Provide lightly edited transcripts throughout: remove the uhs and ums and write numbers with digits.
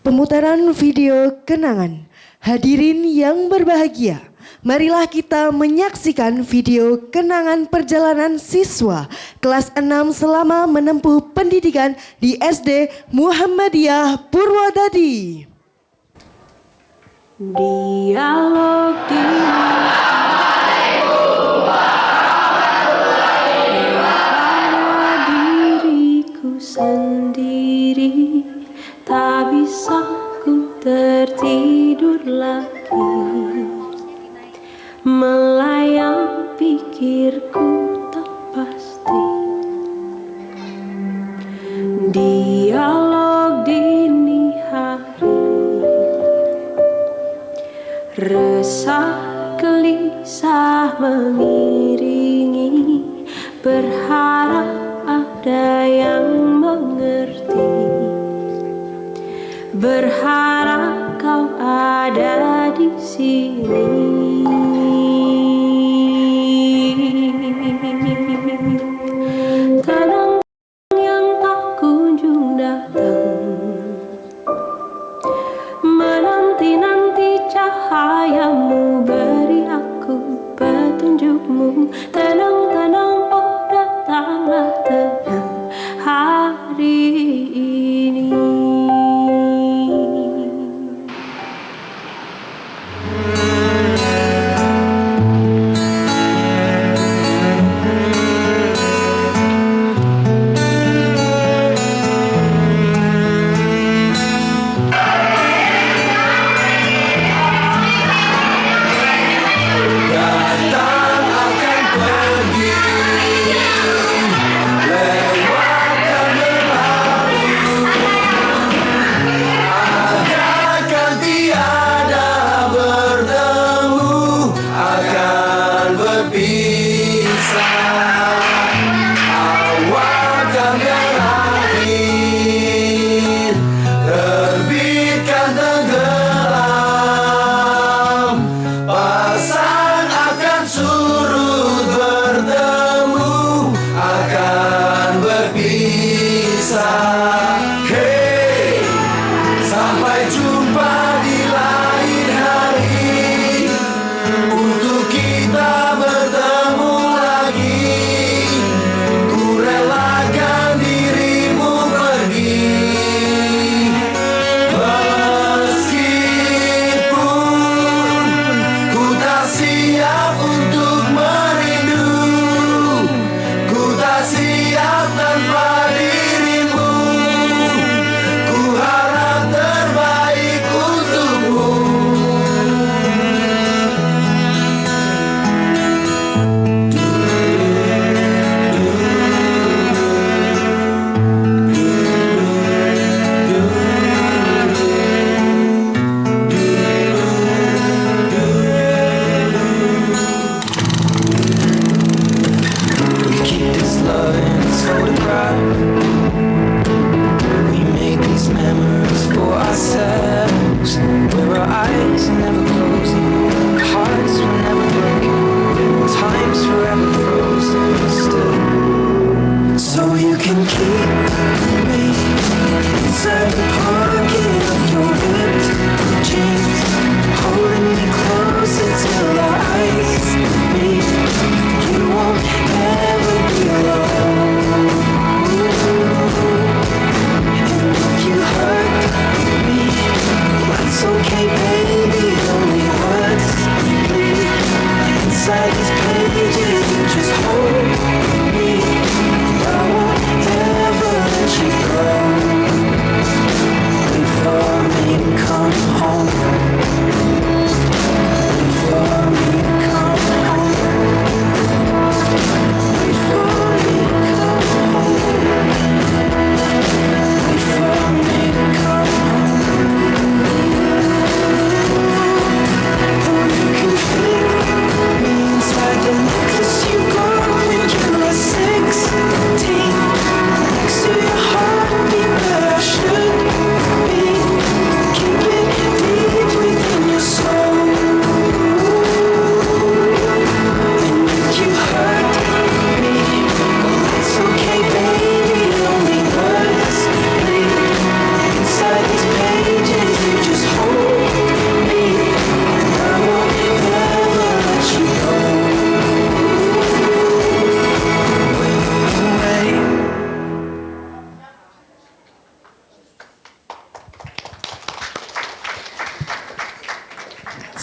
Pemutaran video kenangan. Hadirin yang berbahagia, marilah kita menyaksikan video kenangan perjalanan siswa kelas 6 selama menempuh pendidikan di SD Muhammadiyah Purwodadi. Dialog di diriku sendiri, tak bisa ku tertidur lagi, melayang pikirku tak pasti. Dialog dini hari, resah gelisah mengiringi, berharap ada yang mengerti, berharap kau ada di sini. Tenang yang tak kunjung datang, menanti-nanti cahayamu, beri aku petunjukmu. Tenang-tenang, oh datanglah tenang hari ini.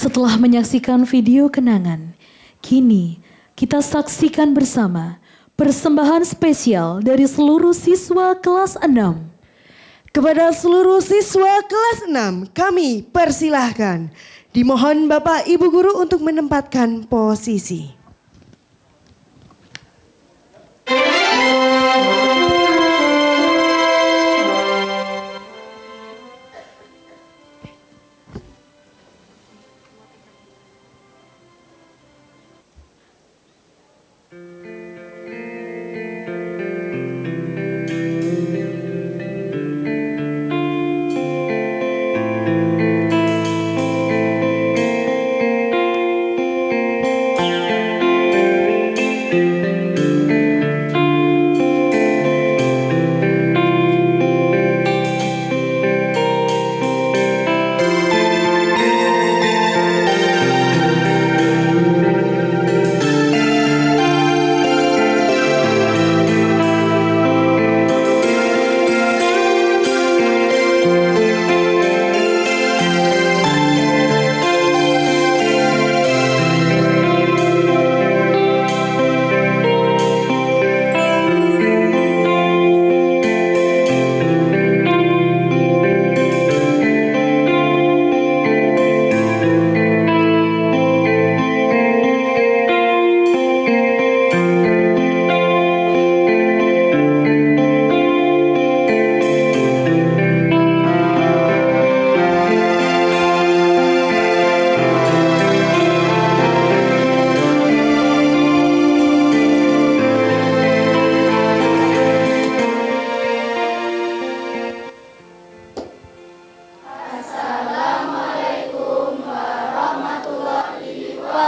Setelah menyaksikan video kenangan, kini kita saksikan bersama persembahan spesial dari seluruh siswa kelas 6. Kepada seluruh siswa kelas 6, kami persilahkan. Dimohon Bapak Ibu Guru untuk menempatkan posisi.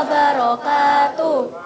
Wabarakatuh.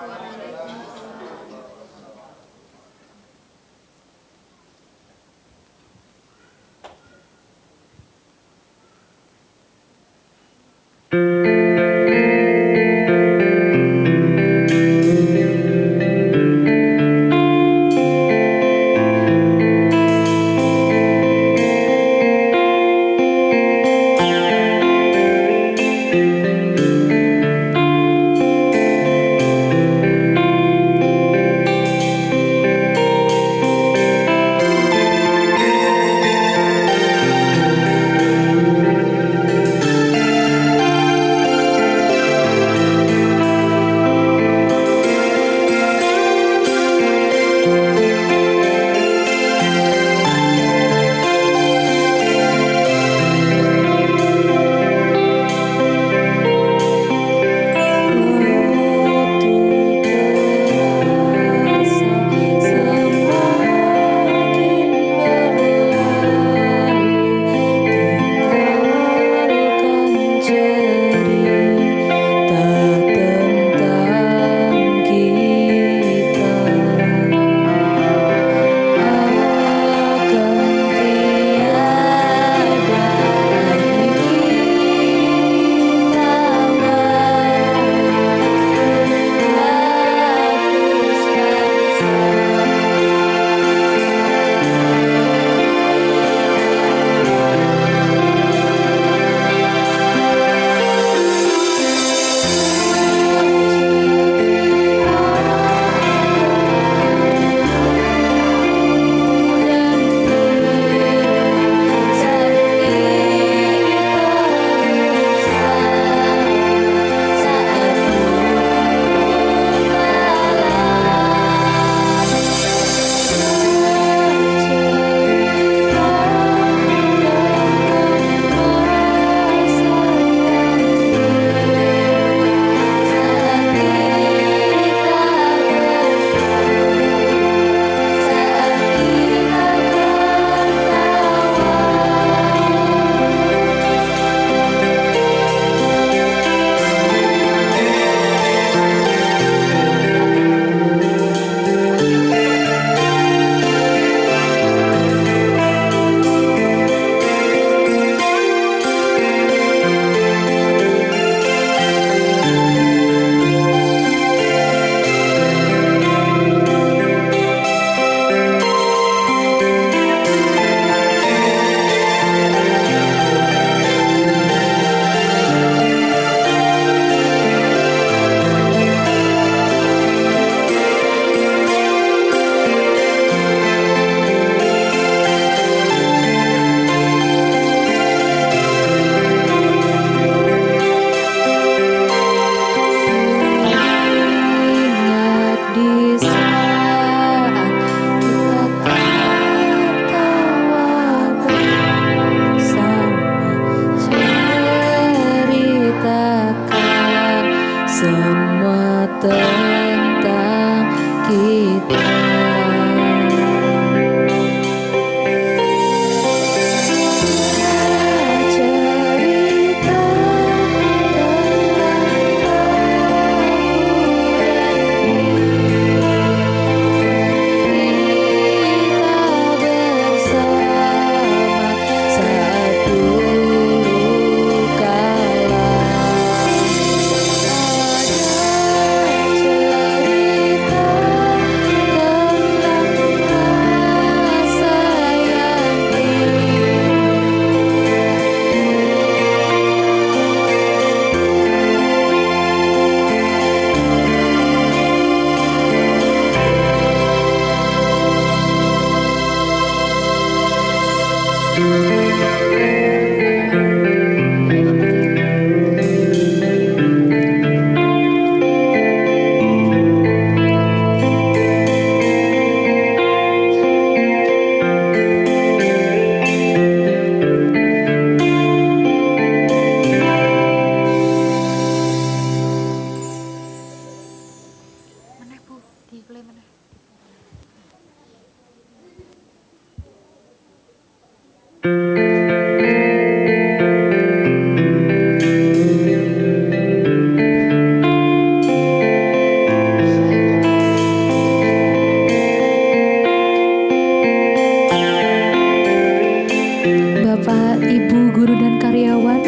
Bapak, Ibu, guru dan karyawan,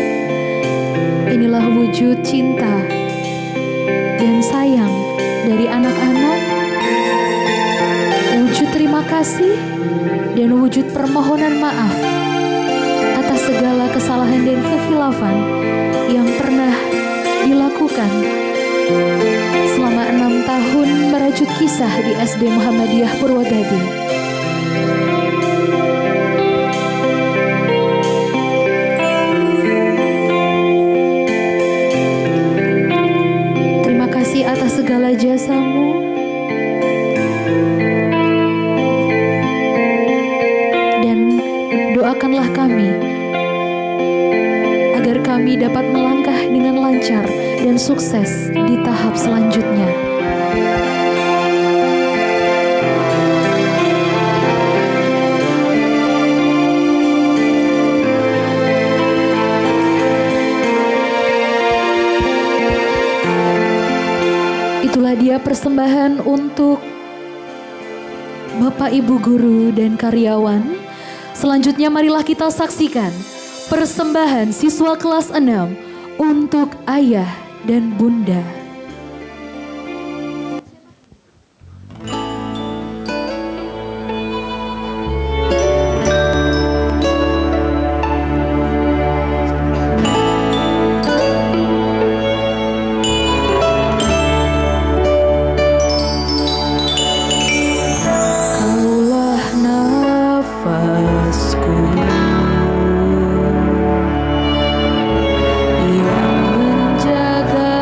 inilah wujud cinta dan sayang dari anak-anak, wujud terima kasih dan wujud permohonan maaf atas segala kesalahan dan kehilafan yang pernah dilakukan selama 6 tahun merajut kisah di SD Muhammadiyah Purwodadi. Terima kasih atas segala jasamu. Dan doakanlah kami agar kami dapat melangkah dengan lancar dan sukses di tahap selanjutnya. Itulah dia persembahan untuk Bapak Ibu guru dan karyawan. Selanjutnya marilah kita saksikan persembahan siswa kelas 6 untuk ayah dan bunda. Kaulah nafasku yang menjaga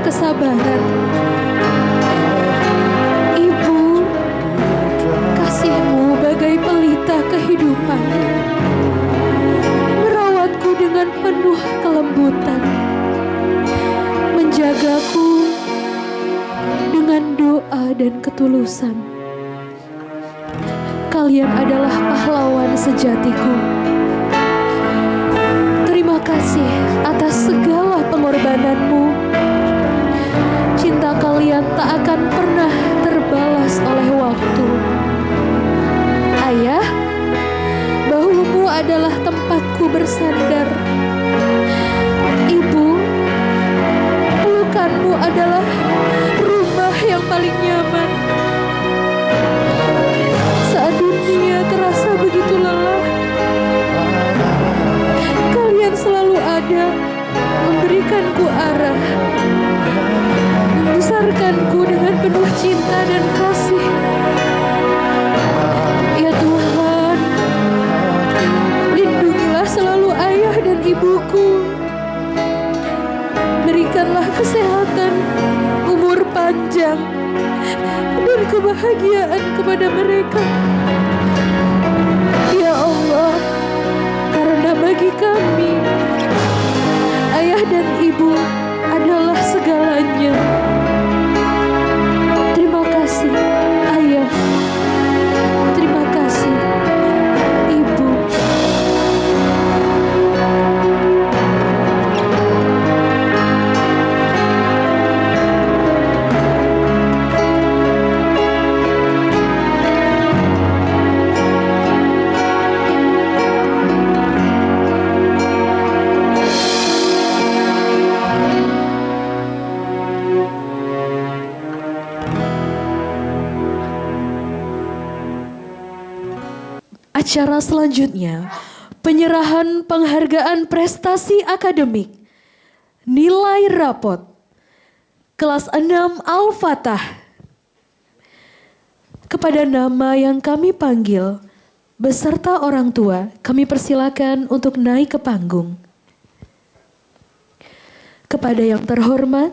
kesabaran. Ibu, kasih-Mu bagai pelita kehidupan, merawatku dengan penuh kelembutan, menjagaku dengan doa dan ketulusan. Kalian adalah pahlawan sejatiku. Terima kasih atas segala pengorbananmu. Cinta kalian tak akan pernah terbalas oleh waktu. Ayah, bahumu adalah tempatku bersandar. Ibu, pelukanmu adalah rumah yang paling nyaman. Saat dunia terasa begitu lelah, kalian selalu ada, memberikanku arah, membesarkanku dengan penuh cinta dan kasih. Ya Tuhan, lindungilah selalu ayah dan ibuku. Berikanlah kesehatan, umur panjang, dan kebahagiaan kepada mereka. Ya Allah, karena bagi kami, ayah dan ibu adalah segalanya. Terima kasih, ayah. Terima kasih, ibu. Acara selanjutnya, penyerahan penghargaan prestasi akademik, nilai rapot, kelas 6 Al-Fatah. Kepada nama yang kami panggil, beserta orang tua, kami persilakan untuk naik ke panggung. Kepada yang terhormat,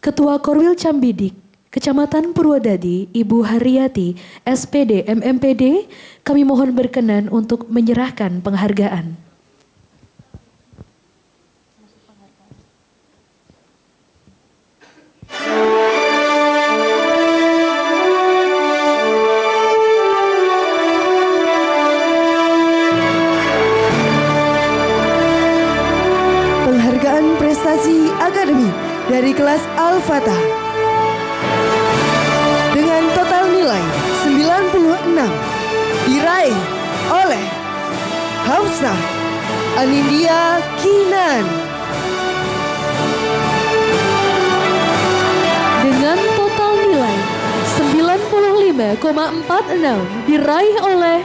Ketua Korwil Cambidik, Kecamatan Purwodadi, Ibu Haryati, SPD MMPD, kami mohon berkenan untuk menyerahkan penghargaan. Penghargaan prestasi akademik dari kelas Al-Fatah dengan total nilai 96 diraih oleh Hafsah Anindya Kinan. Dengan total nilai 95,46 diraih oleh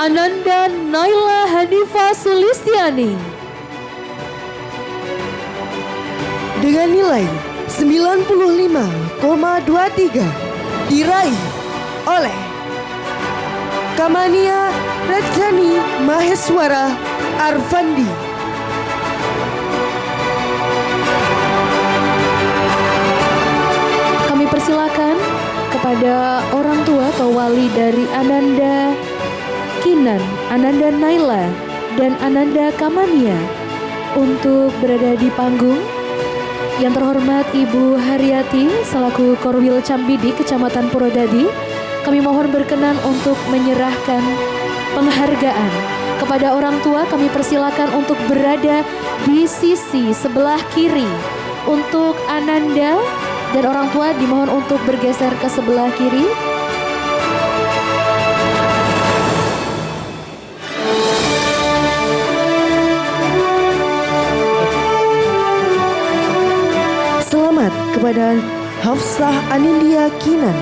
Ananda Naila Hanifa Sulistiani. Dengan nilai 95,23 diraih oleh Kamania Rajani Maheswara Arfandi. Kami persilakan kepada orang tua atau wali dari Ananda Kinan, Ananda Naila, dan Ananda Kamania untuk berada di panggung. Yang terhormat Ibu Haryati selaku Korwil Cambidik Kecamatan Purwodadi, kami mohon berkenan untuk menyerahkan penghargaan. Kepada orang tua kami persilakan untuk berada di sisi sebelah kiri. Untuk Ananda dan orang tua dimohon untuk bergeser ke sebelah kiri. Selamat kepada Hafsah Anindya Kinan.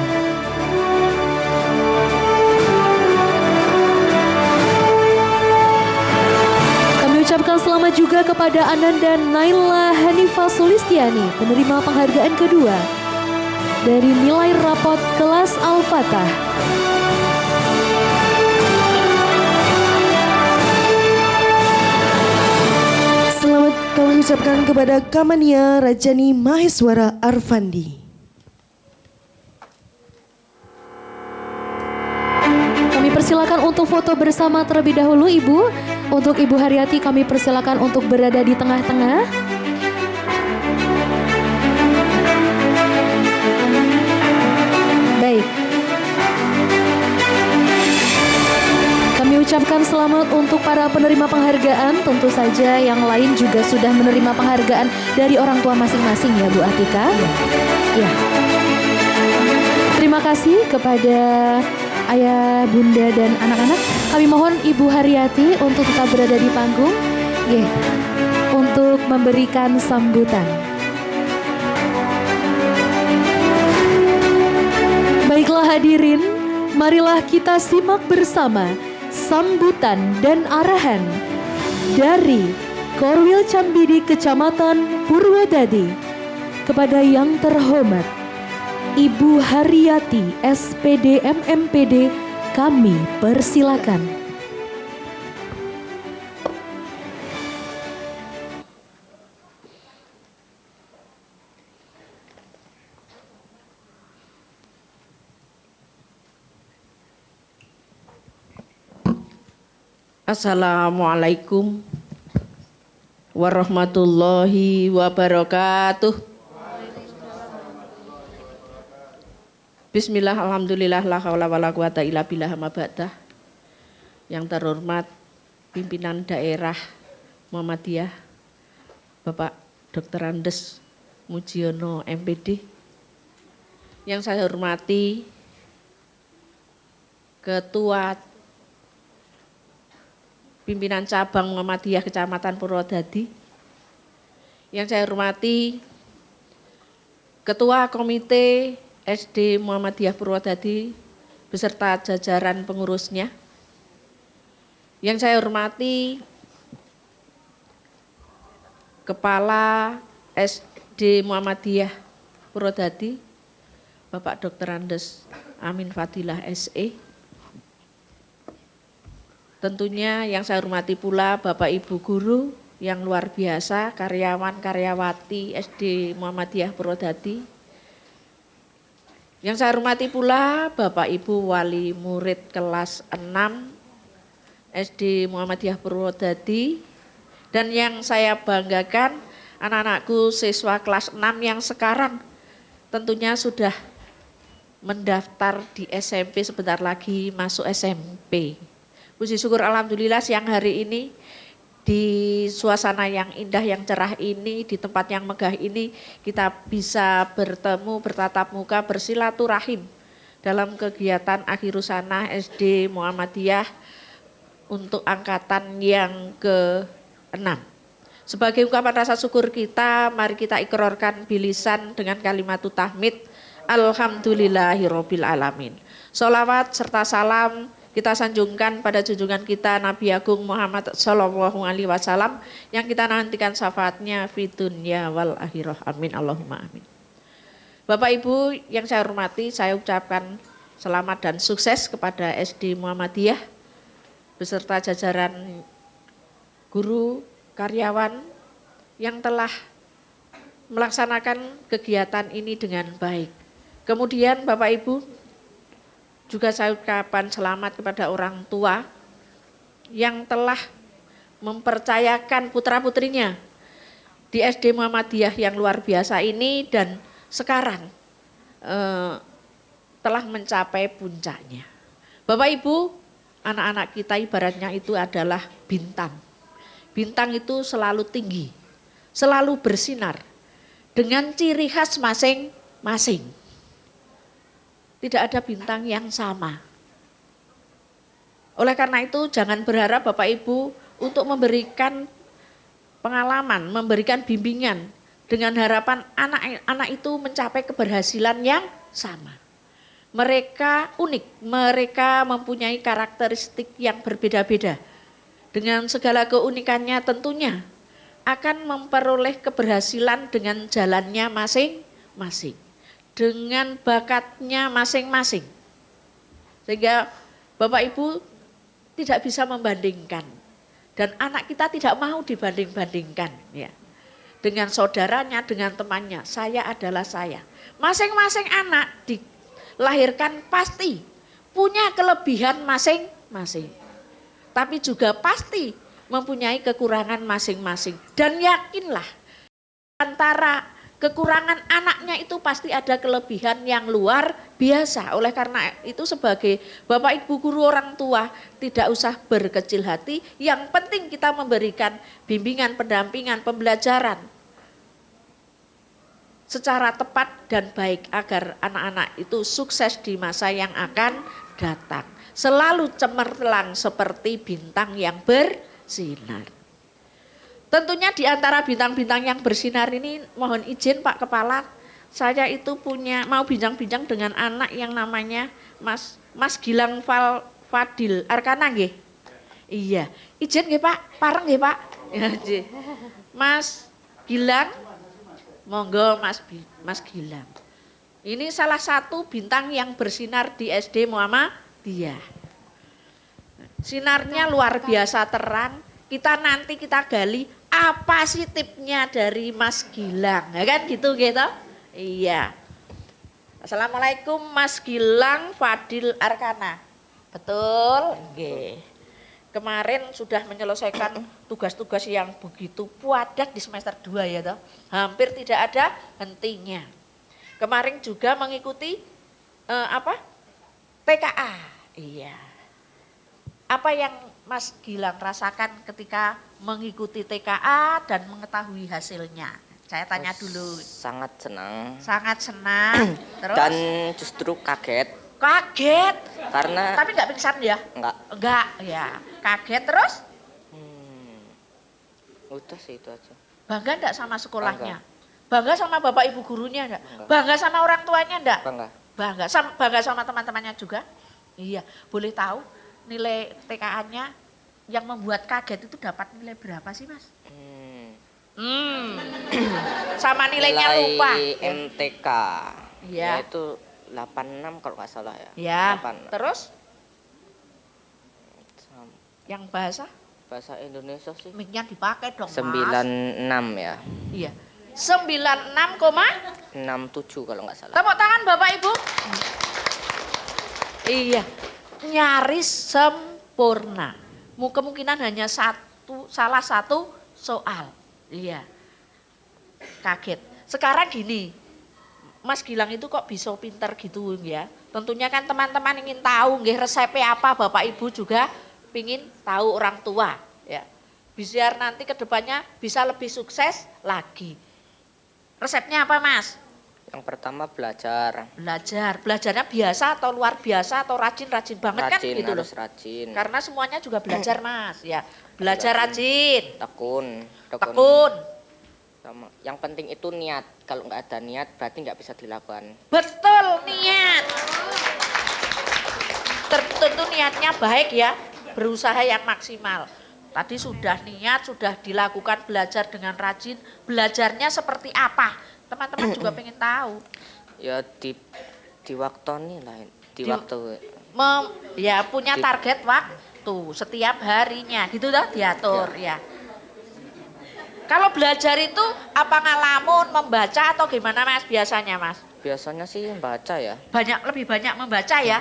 Kami ucapkan selamat juga kepada Ananda Naila Hanifa Sulistiani, penerima penghargaan kedua dari nilai rapot kelas Al-Fatah. Selamat kami ucapkan kepada Kamania Rajani Maheswara Arfandi. Kami persilakan untuk foto bersama terlebih dahulu Ibu. Untuk Ibu Haryati kami persilakan untuk berada di tengah-tengah. Baik. Kami ucapkan selamat untuk para penerima penghargaan. Tentu saja yang lain juga sudah menerima penghargaan dari orang tua masing-masing ya Bu Atika. Ya. Terima kasih kepada ayah, bunda, dan anak-anak. Kami mohon Ibu Haryati untuk tetap berada di panggung untuk memberikan sambutan. Baiklah hadirin, marilah kita simak bersama sambutan dan arahan dari Korwil Cambidi Kecamatan Purwodadi kepada yang terhormat Ibu Haryati SPD MMPD, kami persilakan. Assalamualaikum warahmatullahi wabarakatuh. Bismillah, alhamdulillah, la haula wala quwata illa billah ma ba'dah. Yang terhormat pimpinan daerah Muhammadiyah Bapak Dr. Andes Mujiono MPD. Yang saya hormati Ketua Pimpinan Cabang Muhammadiyah Kecamatan Purwodadi. Yang saya hormati Ketua Komite SD Muhammadiyah Purwodadi beserta jajaran pengurusnya. Yang saya hormati Kepala SD Muhammadiyah Purwodadi Bapak Dr. Andes Amin Fadilah SE. Tentunya yang saya hormati pula Bapak Ibu guru yang luar biasa, karyawan-karyawati SD Muhammadiyah Purwodadi. Yang saya hormati pula Bapak Ibu wali murid kelas 6 SD Muhammadiyah Purwodadi. Dan yang saya banggakan anak-anakku siswa kelas 6 yang sekarang tentunya sudah mendaftar di SMP, sebentar lagi masuk SMP. Puji syukur alhamdulillah siang hari ini di suasana yang indah, yang cerah ini, di tempat yang megah ini kita bisa bertemu, bertatap muka, bersilaturahim dalam kegiatan Akhirusana SD Muhammadiyah untuk angkatan yang ke-6. Sebagai ungkapan rasa syukur kita, mari kita ikrarkan bilisan dengan kalimat tahmid. Alhamdulillahirabbil alamin. Sholawat serta salam kita sanjungkan pada junjungan kita Nabi Agung Muhammad Sallallahu Alaihi Wasallam yang kita nantikan syafaatnya fi dunya wal akhirah. Amin Allahumma amin. Bapak Ibu yang saya hormati, saya ucapkan selamat dan sukses kepada SD Muhammadiyah beserta jajaran guru, karyawan yang telah melaksanakan kegiatan ini dengan baik. Kemudian Bapak Ibu juga saya ucapkan selamat kepada orang tua yang telah mempercayakan putra-putrinya di SD Muhammadiyah yang luar biasa ini dan sekarang telah mencapai puncaknya. Bapak Ibu, anak-anak kita ibaratnya itu adalah bintang. Bintang itu selalu tinggi, selalu bersinar dengan ciri khas masing-masing. Tidak ada bintang yang sama. Oleh karena itu jangan berharap Bapak Ibu untuk memberikan pengalaman, memberikan bimbingan dengan harapan anak-anak itu mencapai keberhasilan yang sama. Mereka unik, mereka mempunyai karakteristik yang berbeda-beda. Dengan segala keunikannya tentunya akan memperoleh keberhasilan dengan jalannya masing-masing. Dengan bakatnya masing-masing. Sehingga Bapak Ibu tidak bisa membandingkan. Dan anak kita tidak mau dibanding-bandingkan. Ya. dengan saudaranya, dengan temannya. Saya adalah saya. Masing-masing anak dilahirkan pasti punya kelebihan masing-masing. Tapi juga pasti mempunyai kekurangan masing-masing. Dan yakinlah antara kekurangan anaknya itu pasti ada kelebihan yang luar biasa. Oleh karena itu sebagai Bapak Ibu guru orang tua tidak usah berkecil hati. Yang penting kita memberikan bimbingan, pendampingan, pembelajaran secara tepat dan baik agar anak-anak itu sukses di masa yang akan datang. Selalu cemerlang seperti bintang yang bersinar. Tentunya di antara bintang-bintang yang bersinar ini mohon izin Pak Kepala, saya itu mau bincang-bincang dengan anak yang namanya Mas Gilang Fadil Arkana nggih. Iya, izin nggih Pak, pareng nggih Pak. Ya, Mas Gilang, monggo Mas Gilang. Ini salah satu bintang yang bersinar di SD Muhammadiyah. Sinarnya luar biasa terang. Nanti kita gali apa sih tipnya dari Mas Gilang, ya kan gitu. Iya. Assalamualaikum Mas Gilang Fadil Arkana. Betul? Nggih. Kemarin sudah menyelesaikan tugas-tugas yang begitu padat di semester 2 ya toh. Hampir tidak ada hentinya. Kemarin juga mengikuti TKA. Iya. Apa yang Mas Gilang rasakan ketika mengikuti TKA dan mengetahui hasilnya? Saya tanya dulu. Sangat senang. Sangat senang. Terus? Dan justru kaget. Kaget? Karena. Tapi nggak pingsan ya? Enggak ya. Kaget terus? Udah sih itu aja. Bangga enggak sama sekolahnya? Bangga sama bapak ibu gurunya enggak? Bangga sama orang tuanya enggak? Bangga. Bangga sama teman-temannya juga? Iya. Boleh tahu nilai TKA-nya yang membuat kaget itu dapat nilai berapa sih Mas? Sama nilainya lupa. MTK. Iya. Yaitu 86 kalau nggak salah ya. Iya. 86. Terus? Yang bahasa Indonesia sih. Mic-nya dipakai dong Mas. 96 ya. Iya. 96,67 kalau nggak salah. Tepuk tangan Bapak Ibu. Iya. Nyaris sempurna. Kemungkinan hanya salah satu soal. Iya. Kaget. Sekarang gini, Mas Gilang itu kok bisa pinter gitu ya. Tentunya kan teman-teman ingin tahu nggih resepnya apa, Bapak Ibu juga pingin tahu orang tua ya. Biar nanti kedepannya bisa lebih sukses lagi. Resepnya apa Mas? Yang pertama belajar. Belajarnya biasa atau luar biasa atau rajin banget kan gitu loh. Harus rajin. Karena semuanya juga belajar Mas ya. Belajar rajin. Tekun. Sama. Yang penting itu niat. Kalau nggak ada niat berarti nggak bisa dilakukan. Betul, niat. Tentu niatnya baik ya. Berusaha yang maksimal. Tadi sudah niat, sudah dilakukan belajar dengan rajin. Belajarnya seperti apa? Teman-teman juga pengen tahu. Ya di waktu ini lah, waktu. Ya punya target waktu setiap harinya, gitu dah diatur ya. Kalau belajar itu apa ngalamun, membaca atau gimana Mas biasanya Mas? Biasanya sih membaca ya. Lebih banyak membaca ya.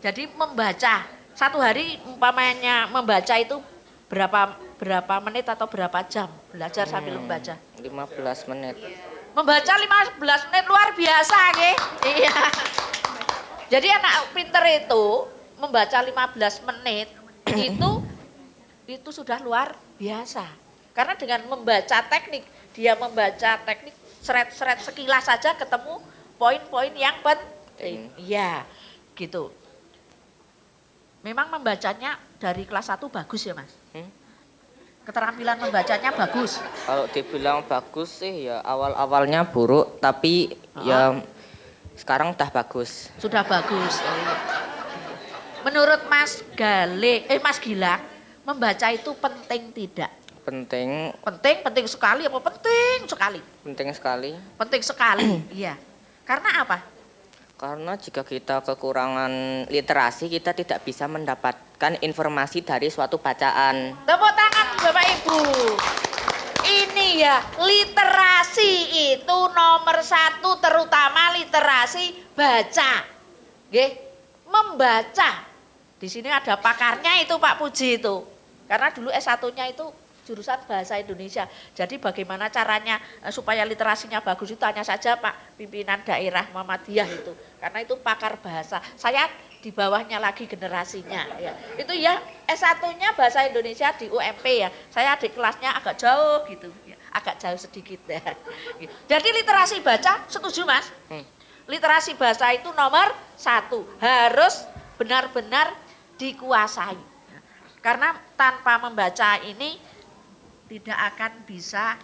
Jadi membaca satu hari umpamanya membaca itu berapa menit atau berapa jam belajar sambil membaca? 15 menit. Membaca 15 menit luar biasa nggih. Iya. Jadi anak pinter itu membaca 15 menit itu sudah luar biasa. Karena dengan membaca teknik, dia membaca teknik seret-seret sekilas saja ketemu poin-poin yang penting. Iya, gitu. Memang membacanya dari kelas 1 bagus ya Mas? Keterampilan membacanya bagus? Kalau dibilang bagus sih ya awal-awalnya buruk, tapi ya sekarang udah bagus. Sudah bagus. Menurut Mas Gilang, membaca itu penting tidak? Penting sekali apa penting sekali? Penting sekali. Penting sekali, iya. Karena apa? Karena jika kita kekurangan literasi, kita tidak bisa mendapatkan informasi dari suatu bacaan. Tepuk tangan Bapak Ibu. Ini Iya, literasi itu nomor 1 terutama literasi baca. Nggih, membaca. Di sini ada pakarnya itu Pak Puji itu. Karena dulu S1-nya itu jurusan bahasa Indonesia. Jadi bagaimana caranya supaya literasinya bagus itu tanya saja Pak pimpinan daerah Muhammadiyah itu. Karena itu pakar bahasa. Saya di bawahnya lagi generasinya ya. Itu ya S1-nya bahasa Indonesia di UMP ya. Saya di kelasnya agak jauh gitu ya. Agak jauh sedikit ya. Jadi literasi baca setuju Mas? Literasi bahasa itu nomor 1 harus benar-benar dikuasai. Karena tanpa membaca ini tidak akan bisa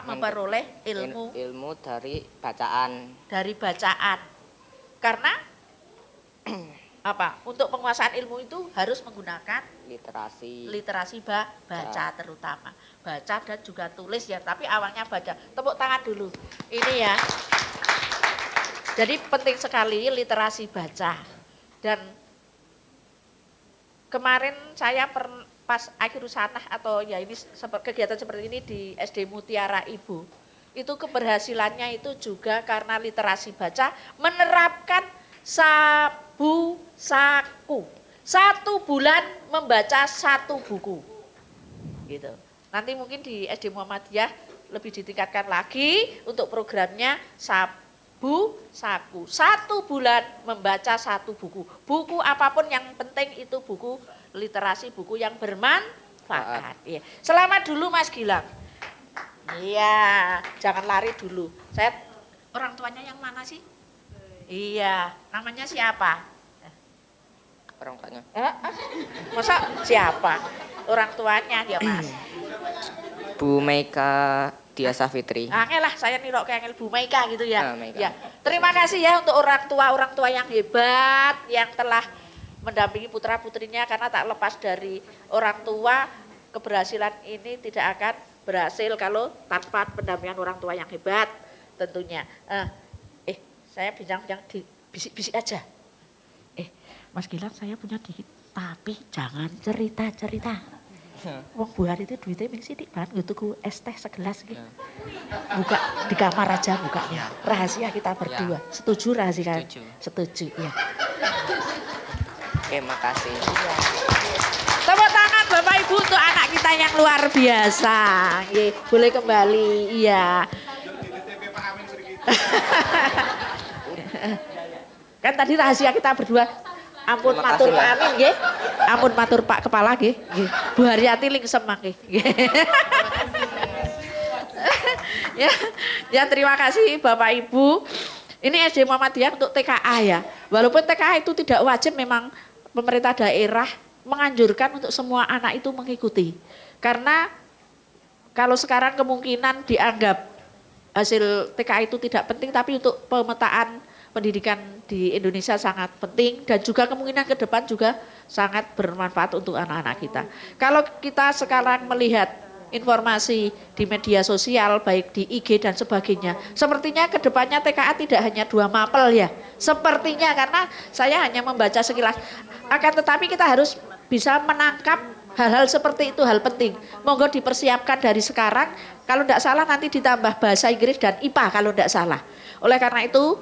memperoleh ilmu dari bacaan. Dari bacaan. Karena untuk penguasaan ilmu itu harus menggunakan literasi baca terutama. Baca dan juga tulis ya, tapi awalnya baca. Tepuk tangan dulu. Ini ya. Jadi penting sekali literasi baca. Dan kemarin saya pas akhir sanah atau ya ini kegiatan seperti ini di SD Mutiara Ibu. Itu keberhasilannya itu juga karena literasi baca menerapkan sabu saku. 1 bulan membaca 1 buku. Gitu. Nanti mungkin di SD Muhammadiyah lebih ditingkatkan lagi untuk programnya sabu saku. 1 bulan membaca 1 buku. Buku apapun yang penting itu buku literasi, buku yang bermanfaat. Iya. Selamat dulu Mas Gilang. Iya, jangan lari dulu. Saya orang tuanya yang mana sih? Iya, namanya siapa? Orang tuanya. Masa siapa? Orang tuanya dia Mas. Bu Meika Dia Safitri. Lah saya nirok kayak Bu Meika gitu ya. Meika. Ya. Terima kasih ya untuk orang tua yang hebat yang telah mendampingi putra-putrinya, karena tak lepas dari orang tua keberhasilan ini tidak akan berhasil kalau tanpa pendampingan orang tua yang hebat tentunya. Saya bilang-bilang di bisik-bisik aja. Mas Gilang saya punya dikit, tapi jangan cerita-cerita. Wong Bu Hari itu duitnya ming sithik banget tuku es teh segelas gitu. Buka di kamar aja bukanya. Rahasia kita berdua. Setuju rahasia? Setuju ya. Oke, makasih. Tepuk tangan Bapak Ibu untuk anak kita yang luar biasa. Boleh kembali, iya. Kan tadi rahasia kita berdua. Ampun matur Pak Amin nggih. Ampun matur Pak Kepala nggih. Bu Haryati lingsem nggih. Ya terima kasih Bapak Ibu. Ini SD Muhammadiyah untuk TKA ya. Walaupun TKA itu tidak wajib, memang pemerintah daerah menganjurkan untuk semua anak itu mengikuti. Karena kalau sekarang kemungkinan dianggap hasil TKA itu tidak penting, tapi untuk pemetaan pendidikan di Indonesia sangat penting dan juga kemungkinan ke depan juga sangat bermanfaat untuk anak-anak kita. Kalau kita sekarang melihat informasi di media sosial baik di IG dan sebagainya, sepertinya ke depannya TKA tidak hanya 2 mapel ya. Sepertinya, karena saya hanya membaca sekilas. Akan tetapi kita harus bisa menangkap hal-hal seperti itu, hal penting. Monggo dipersiapkan dari sekarang, kalau tidak salah nanti ditambah bahasa Inggris dan IPA kalau tidak salah. Oleh karena itu,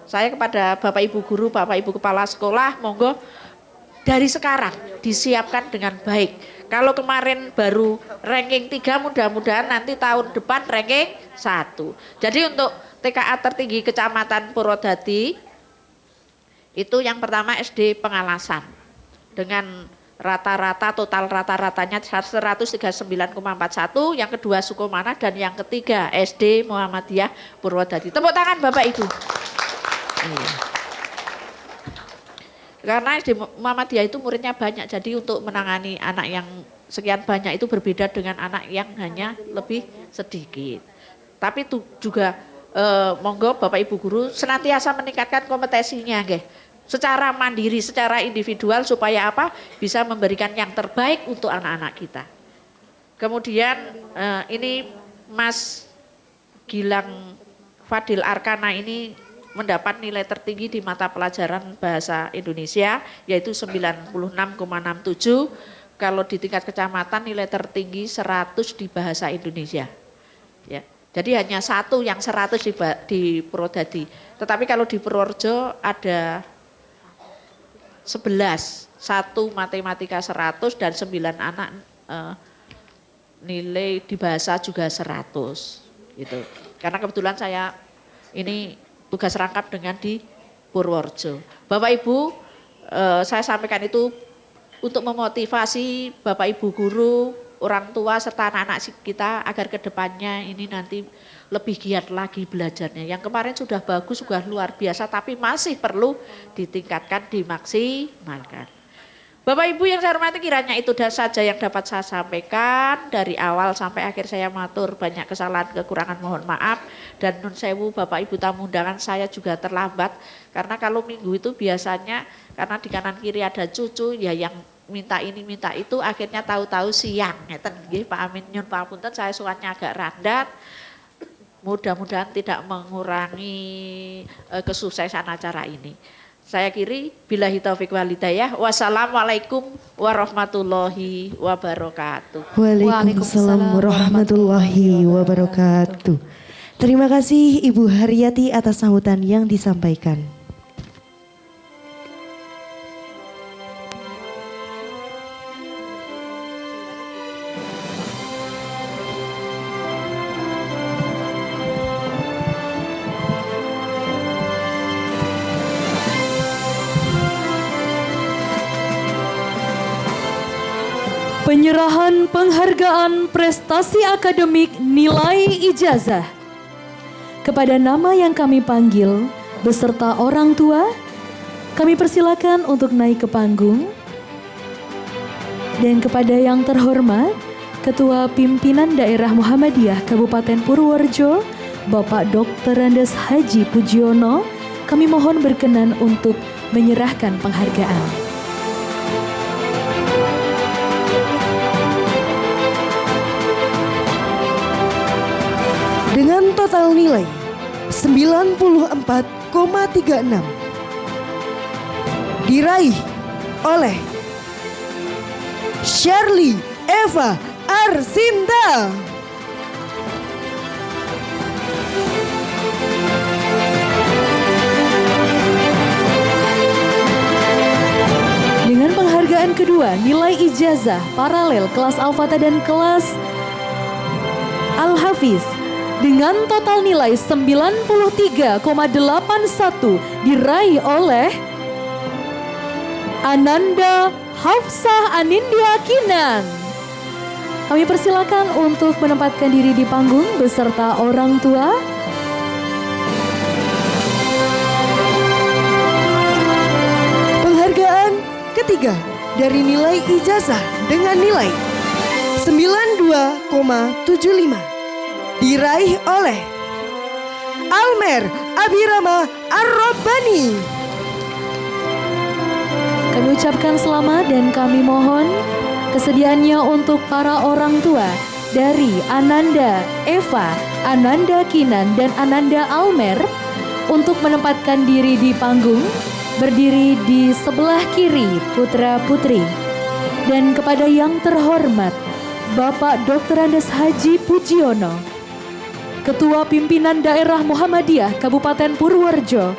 saya kepada Bapak Ibu Guru, Bapak Ibu Kepala Sekolah, monggo dari sekarang disiapkan dengan baik. Kalau kemarin baru ranking 3, mudah-mudahan nanti tahun depan ranking 1. Jadi untuk TKA tertinggi Kecamatan Purwodadi, itu yang pertama SD Pengalasan. Dengan rata-rata, total rata-ratanya 139,41, yang kedua Sukomana, dan yang ketiga SD Muhammadiyah Purwodadi. Tepuk tangan Bapak Ibu. Karena SD Muhammadiyah itu muridnya banyak, jadi untuk menangani anak yang sekian banyak itu berbeda dengan anak yang hanya lebih sedikit. Tapi itu juga monggo Bapak Ibu Guru senantiasa meningkatkan kompetensinya, nggih. Secara mandiri, secara individual, supaya apa? Bisa memberikan yang terbaik untuk anak-anak kita. Kemudian ini Mas Gilang Fadil Arkana ini mendapat nilai tertinggi di mata pelajaran bahasa Indonesia, yaitu 96,67. Kalau di tingkat kecamatan nilai tertinggi 100 di bahasa Indonesia. Ya. Jadi hanya satu yang 100 di Purwodadi. Tetapi kalau di Purworejo ada 11, satu matematika 100 dan 9 anak nilai di bahasa juga 100 gitu. Karena kebetulan saya ini tugas rangkap dengan di Purworejo. Bapak Ibu, saya sampaikan itu untuk memotivasi Bapak Ibu guru, orang tua serta anak-anak kita agar kedepannya ini nanti lebih giat lagi belajarnya. Yang kemarin sudah bagus, sudah luar biasa, tapi masih perlu ditingkatkan, dimaksimalkan. Bapak Ibu yang saya hormati, kiranya itu saja yang dapat saya sampaikan. Dari awal sampai akhir saya matur banyak kesalahan kekurangan, mohon maaf. Dan nun sewu Bapak Ibu tamu undangan, saya juga terlambat. Karena kalau minggu itu biasanya karena di kanan kiri ada cucu ya yang minta ini minta itu, akhirnya tahu-tahu siang. Ngeten nggih Pak Amin, nyun pangapunten saya suaranya agak randat. Mudah-mudahan tidak mengurangi kesuksesan acara ini. Saya kiri, billahi taufiq wal hidayah. Wassalamualaikum warahmatullahi wabarakatuh. Waalaikumsalam warahmatullahi wabarakatuh. Terima kasih Ibu Haryati atas sambutan yang disampaikan. Penyerahan penghargaan prestasi akademik nilai ijazah kepada nama yang kami panggil beserta orang tua, kami persilakan untuk naik ke panggung. Dan kepada yang terhormat Ketua Pimpinan Daerah Muhammadiyah Kabupaten Purworejo, Bapak Dr. Andes Haji Pujiono, kami mohon berkenan untuk menyerahkan penghargaan. Dengan total nilai 94,36 diraih oleh Shirley Eva Arsinta. Dengan penghargaan kedua, nilai ijazah paralel kelas Al-Fatah dan kelas Al-Hafiz dengan total nilai 93,81 diraih oleh Ananda Hafsah Anindya Kinan. Kami persilakan untuk menempatkan diri di panggung beserta orang tua. Penghargaan ketiga dari nilai ijazah dengan nilai 92,75 diraih oleh Almer Abirama Ar-Rabbani. Kami ucapkan selamat dan kami mohon kesediaannya untuk para orang tua dari Ananda Eva, Ananda Kinan, dan Ananda Almer untuk menempatkan diri di panggung, berdiri di sebelah kiri putra-putri. Dan kepada yang terhormat Bapak Dr. Andes Haji Pujiono, Ketua Pimpinan Daerah Muhammadiyah Kabupaten Purworejo,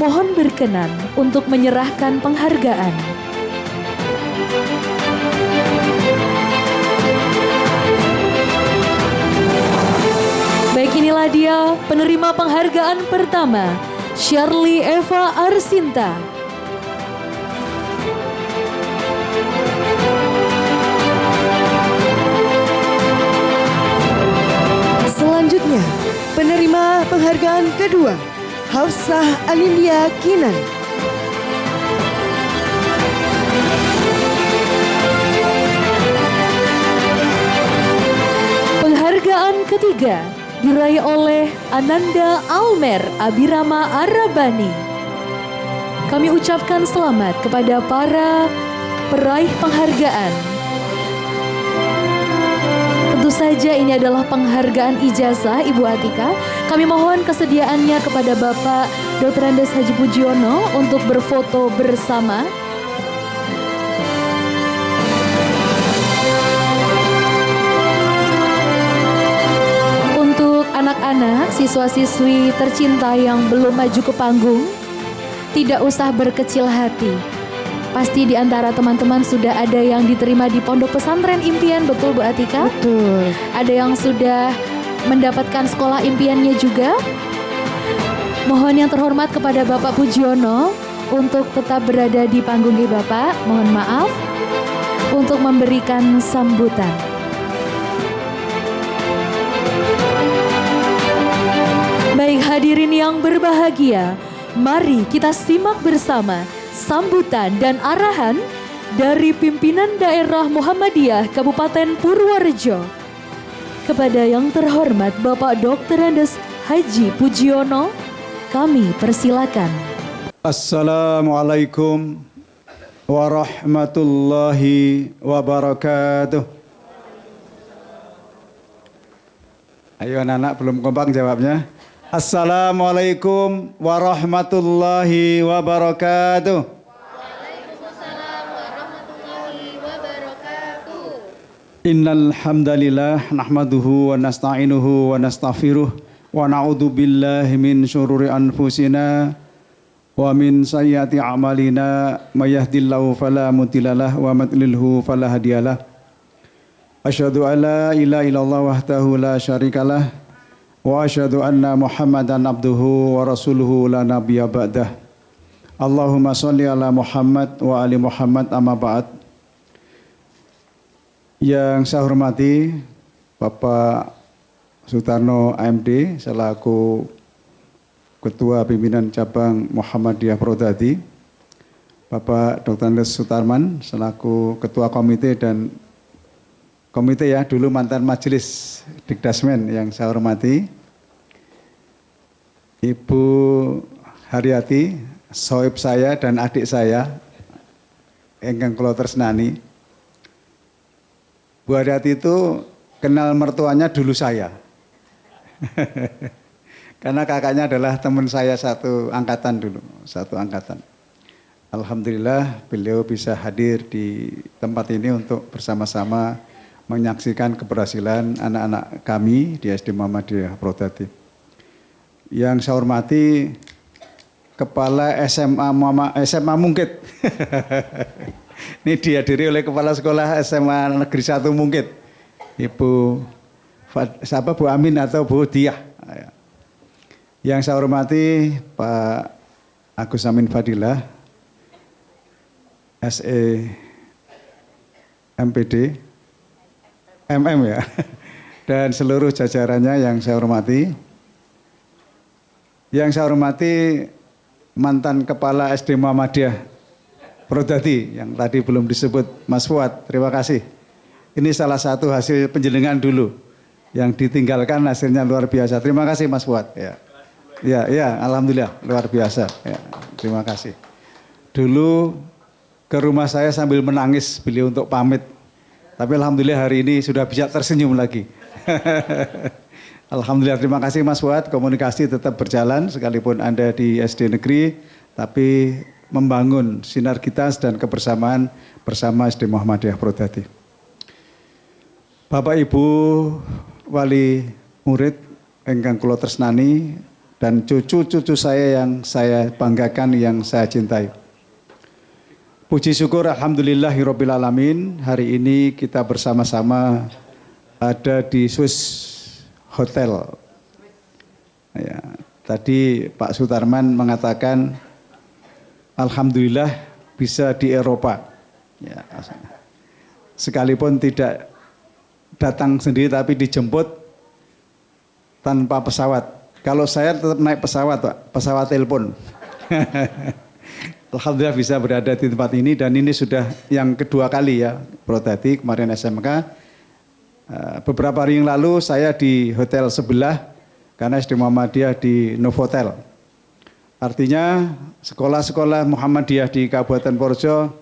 mohon berkenan untuk menyerahkan penghargaan. Baik, inilah dia penerima penghargaan pertama, Shirley Eva Arsinta. Selanjutnya, penerima penghargaan kedua, Hafsah Anindya Kinan. Penghargaan ketiga diraih oleh Ananda Almer Abirama Ar-Rabbani. Kami ucapkan selamat kepada para peraih penghargaan. Tentu saja ini adalah penghargaan ijazah Ibu Atika. Kami mohon kesediaannya kepada Bapak Dr. Andes Haji Pujiono untuk berfoto bersama. Untuk siswa-siswi tercinta yang belum maju ke panggung, tidak usah berkecil hati. Pasti di antara teman-teman sudah ada yang diterima di Pondok Pesantren Impian, betul Bu Atika? Betul. Ada yang sudah mendapatkan sekolah impiannya juga. Mohon yang terhormat kepada Bapak Pujiono untuk tetap berada di panggung Bapak. Mohon maaf untuk memberikan sambutan. Baik hadirin yang berbahagia, mari kita simak bersama sambutan dan arahan dari pimpinan daerah Muhammadiyah Kabupaten Purworejo. Kepada yang terhormat Bapak Dr. Andes Haji Pujiono, kami persilakan. Assalamualaikum warahmatullahi wabarakatuh. Ayo anak-anak belum kompak jawabnya. Assalamualaikum warahmatullahi wabarakatuh. Waalaikumsalam warahmatullahi wabarakatuh. Innal hamdalillah nahmaduhu wa nasta'inuhu wa nastaghfiruh wa na'udzu billahi min syururi anfusina wa min sayyiati a'malina may yahdihillahu fala mudhillalah wa may yudlilhu fala hadiyalah. Asyhadu an la ilaha illallah wahdahu la syarikalah wa asyhadu anna Muhammadan abduhu wa rasuluhu la nabiyya ba'dah. Allahumma sholli ala Muhammad wa ali Muhammad amma ba'd. Yang saya hormati Bapak Sutarno AMD selaku Ketua Pimpinan Cabang Muhammadiyah Purwodadi, Bapak Dr. Andes Sutarman selaku Ketua Komite dan Komite ya, dulu mantan Majelis Dikdasmen yang saya hormati, Ibu Haryati, sohib saya dan adik saya, ingkang kula tresnani. Bu Haryati itu kenal mertuanya dulu saya. Karena kakaknya adalah teman saya satu angkatan dulu, satu angkatan. Alhamdulillah beliau bisa hadir di tempat ini untuk bersama-sama menyaksikan keberhasilan anak-anak kami di SD Muhammadiyah Purwodadi. Yang saya hormati Kepala SMA Mungkit. Ini dihadiri oleh Kepala Sekolah SMA Negeri 1 Mungkit, Ibu siapa Bu Amin atau Bu Diah. Yang saya hormati Pak Agus Amin Fadilah, SE MPD, MM ya, dan seluruh jajarannya yang saya hormati. Yang saya hormati mantan Kepala SD Muhammadiyah Purwodadi yang tadi belum disebut, Mas Fuad, terima kasih. Ini salah satu hasil penjenengan dulu yang ditinggalkan hasilnya luar biasa. Terima kasih Mas Fuad. Ya, alhamdulillah luar biasa. Ya, terima kasih. Dulu ke rumah saya sambil menangis beliau untuk pamit. Tapi alhamdulillah hari ini sudah bisa tersenyum lagi. Alhamdulillah, terima kasih Mas Fuad. Komunikasi tetap berjalan sekalipun Anda di SD negeri, tapi membangun sinergitas dan kebersamaan bersama SD Muhammadiyah Purwodadi. Bapak Ibu wali murid ingkang kula tresnani dan cucu-cucu saya yang saya banggakan, yang saya cintai. Puji syukur alhamdulillahirabbil alamin, hari ini kita bersama-sama ada di Swiss Hotel. Ya, tadi Pak Sutarman mengatakan alhamdulillah bisa di Eropa. Ya, sekalipun tidak datang sendiri tapi dijemput tanpa pesawat. Kalau saya tetap naik pesawat, Pak, pesawat telepon. Alhamdulillah bisa berada di tempat ini dan ini sudah yang kedua kali ya, Purwodadi, kemarin SMK. Beberapa hari yang lalu saya di hotel sebelah karena SD Muhammadiyah di Novotel. Artinya sekolah-sekolah Muhammadiyah di Kabupaten Purworejo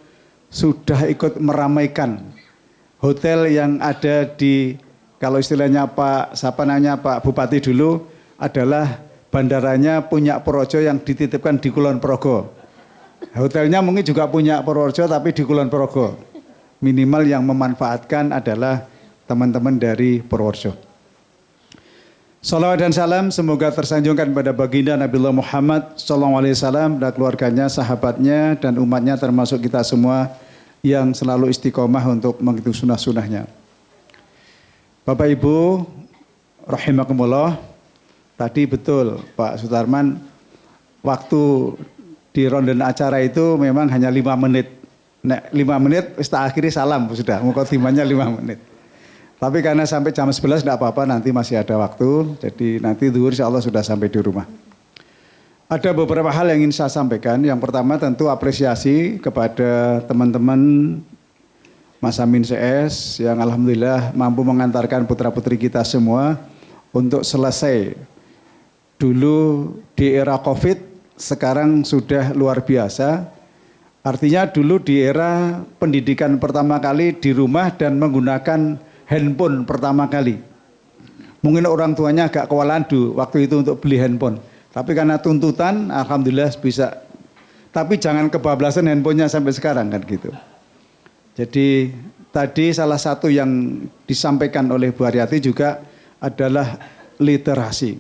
sudah ikut meramaikan hotel yang ada di, kalau istilahnya Pak Bupati dulu adalah bandaranya punya Purworejo yang dititipkan di Kulon Progo. Hotelnya mungkin juga punya Purworejo tapi di Kulon Progo. Minimal yang memanfaatkan adalah teman-teman dari Purworejo. Salawat dan salam semoga tersanjungkan pada baginda Nabiullah Muhammad SAW dan keluarganya, sahabatnya, dan umatnya termasuk kita semua yang selalu istiqomah untuk mengikuti sunnah-sunnahnya. Bapak Ibu, rahimakumullah, tadi betul Pak Sutarman, waktu di ronde acara itu memang hanya 5 menit. Nek 5 menit, kita akhiri salam sudah, mukadimahnya 5 menit. Tapi karena sampai jam 11 tidak apa-apa, nanti masih ada waktu. Jadi nanti zuhur insya Allah sudah sampai di rumah. Ada beberapa hal yang ingin saya sampaikan. Yang pertama tentu apresiasi kepada teman-teman Mas Amin CS yang alhamdulillah mampu mengantarkan putra-putri kita semua untuk selesai. Dulu di era COVID, sekarang sudah luar biasa. Artinya dulu di era pendidikan pertama kali di rumah dan menggunakan handphone pertama kali. Mungkin orang tuanya agak kewalahan waktu itu untuk beli handphone. Tapi karena tuntutan, alhamdulillah bisa. Tapi jangan kebablasan handphonenya sampai sekarang kan gitu. Jadi tadi salah satu yang disampaikan oleh Bu Haryati juga adalah literasi.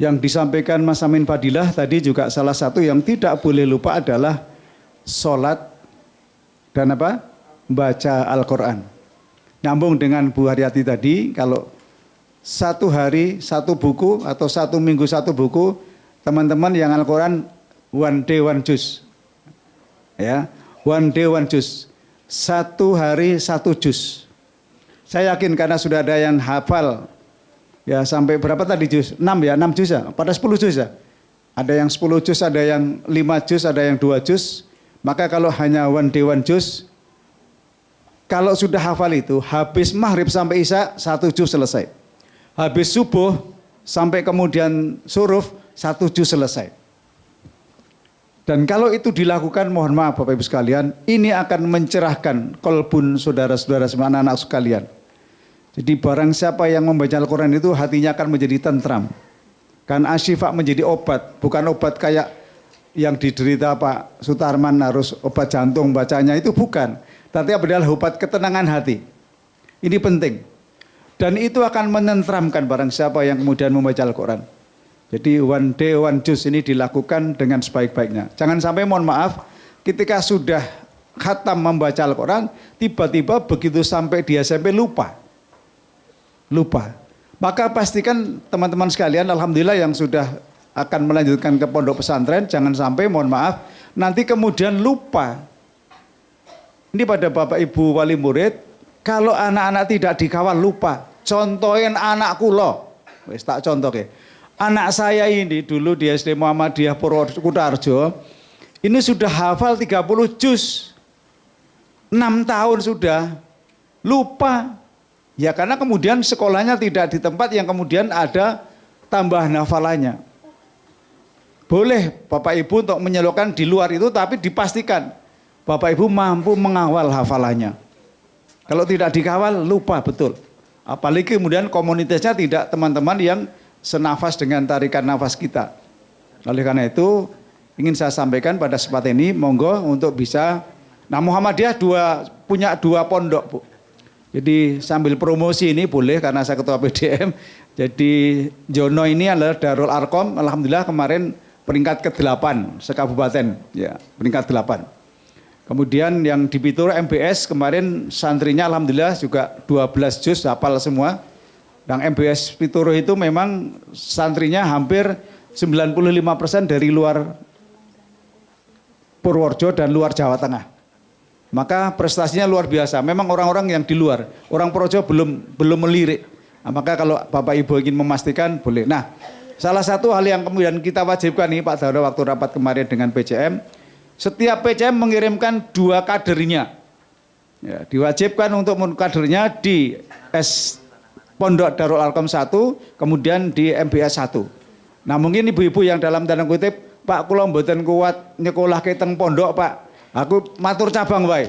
Yang disampaikan Mas Amin Fadilah tadi juga salah satu yang tidak boleh lupa adalah sholat dan apa? Baca Al-Quran. Nyambung dengan Bu Haryati tadi, kalau 1 hari 1 buku atau 1 minggu 1 buku, teman-teman yang Al-Quran one day one juz. Ya, one day one juz. 1 hari 1 juz. Saya yakin karena sudah ada yang hafal, ya sampai berapa tadi juz? 6 ya, 6 juz ya, pada 10 juz ya. Ada yang 10 juz, ada yang 5 juz, ada yang 2 juz. Maka kalau hanya one day one juz, kalau sudah hafal itu, habis maghrib sampai isya, 1 juz selesai. Habis subuh sampai kemudian suruf, 1 juz selesai. Dan kalau itu dilakukan, mohon maaf Bapak Ibu sekalian, ini akan mencerahkan kolbun saudara-saudara semua, anak-anak sekalian. Jadi barang siapa yang membaca Al-Quran itu hatinya akan menjadi tentram. Kan asyifa menjadi obat, bukan obat kayak yang diderita Pak Sutarman harus obat jantung bacanya, itu bukan. Tapi adalah obat ketenangan hati. Ini penting. Dan itu akan menentramkan barang siapa yang kemudian membaca Al-Quran. Jadi one day one juz ini dilakukan dengan sebaik-baiknya. Jangan sampai mohon maaf ketika sudah khatam membaca Al-Quran, tiba-tiba begitu sampai di SMP lupa. Maka pastikan teman-teman sekalian, alhamdulillah yang sudah akan melanjutkan ke pondok pesantren, jangan sampai mohon maaf nanti kemudian lupa. Ini pada Bapak Ibu wali murid, kalau anak-anak tidak dikawal lupa. Contohin anakku loh. Wis tak contoh ya. Anak saya ini dulu di SD Muhammadiyah Purwokutarjo, ini sudah hafal 30 juz. 6 tahun sudah. Lupa. Ya karena kemudian sekolahnya tidak di tempat yang kemudian ada tambahan hafalannya. Boleh Bapak Ibu untuk menyelokkan di luar itu, tapi dipastikan Bapak Ibu mampu mengawal hafalannya. Kalau tidak dikawal, lupa betul. Apalagi kemudian komunitasnya tidak teman-teman yang senafas dengan tarikan nafas kita. Oleh karena itu, ingin saya sampaikan pada kesempatan ini, monggo untuk bisa. Nah Muhammadiyah punya 2 pondok, Bu. Jadi sambil promosi ini boleh karena saya ketua PDM. Jadi Jono ini adalah Darul Arkom, alhamdulillah kemarin peringkat ke-8 sekabupaten, ya peringkat 8. Kemudian yang di Pitur MBS kemarin santrinya alhamdulillah juga 12 juz hafal semua. Dan MBS Pitur itu memang santrinya hampir 95% dari luar Purworejo dan luar Jawa Tengah. Maka prestasinya luar biasa. Memang orang-orang yang di luar, orang Purworejo belum melirik. Nah, maka kalau Bapak Ibu ingin memastikan boleh. Nah, salah satu hal yang kemudian kita wajibkan nih Pak Dauro waktu rapat kemarin dengan PCM, setiap PCM mengirimkan 2 kadernya. Ya, diwajibkan untuk kadernya di Pondok Darul Arkom 1, kemudian di MBS 1. Nah mungkin ibu-ibu yang dalam tanda kutip, Pak kula mboten kuat nyekolah ke teng pondok Pak, aku matur cabang wae.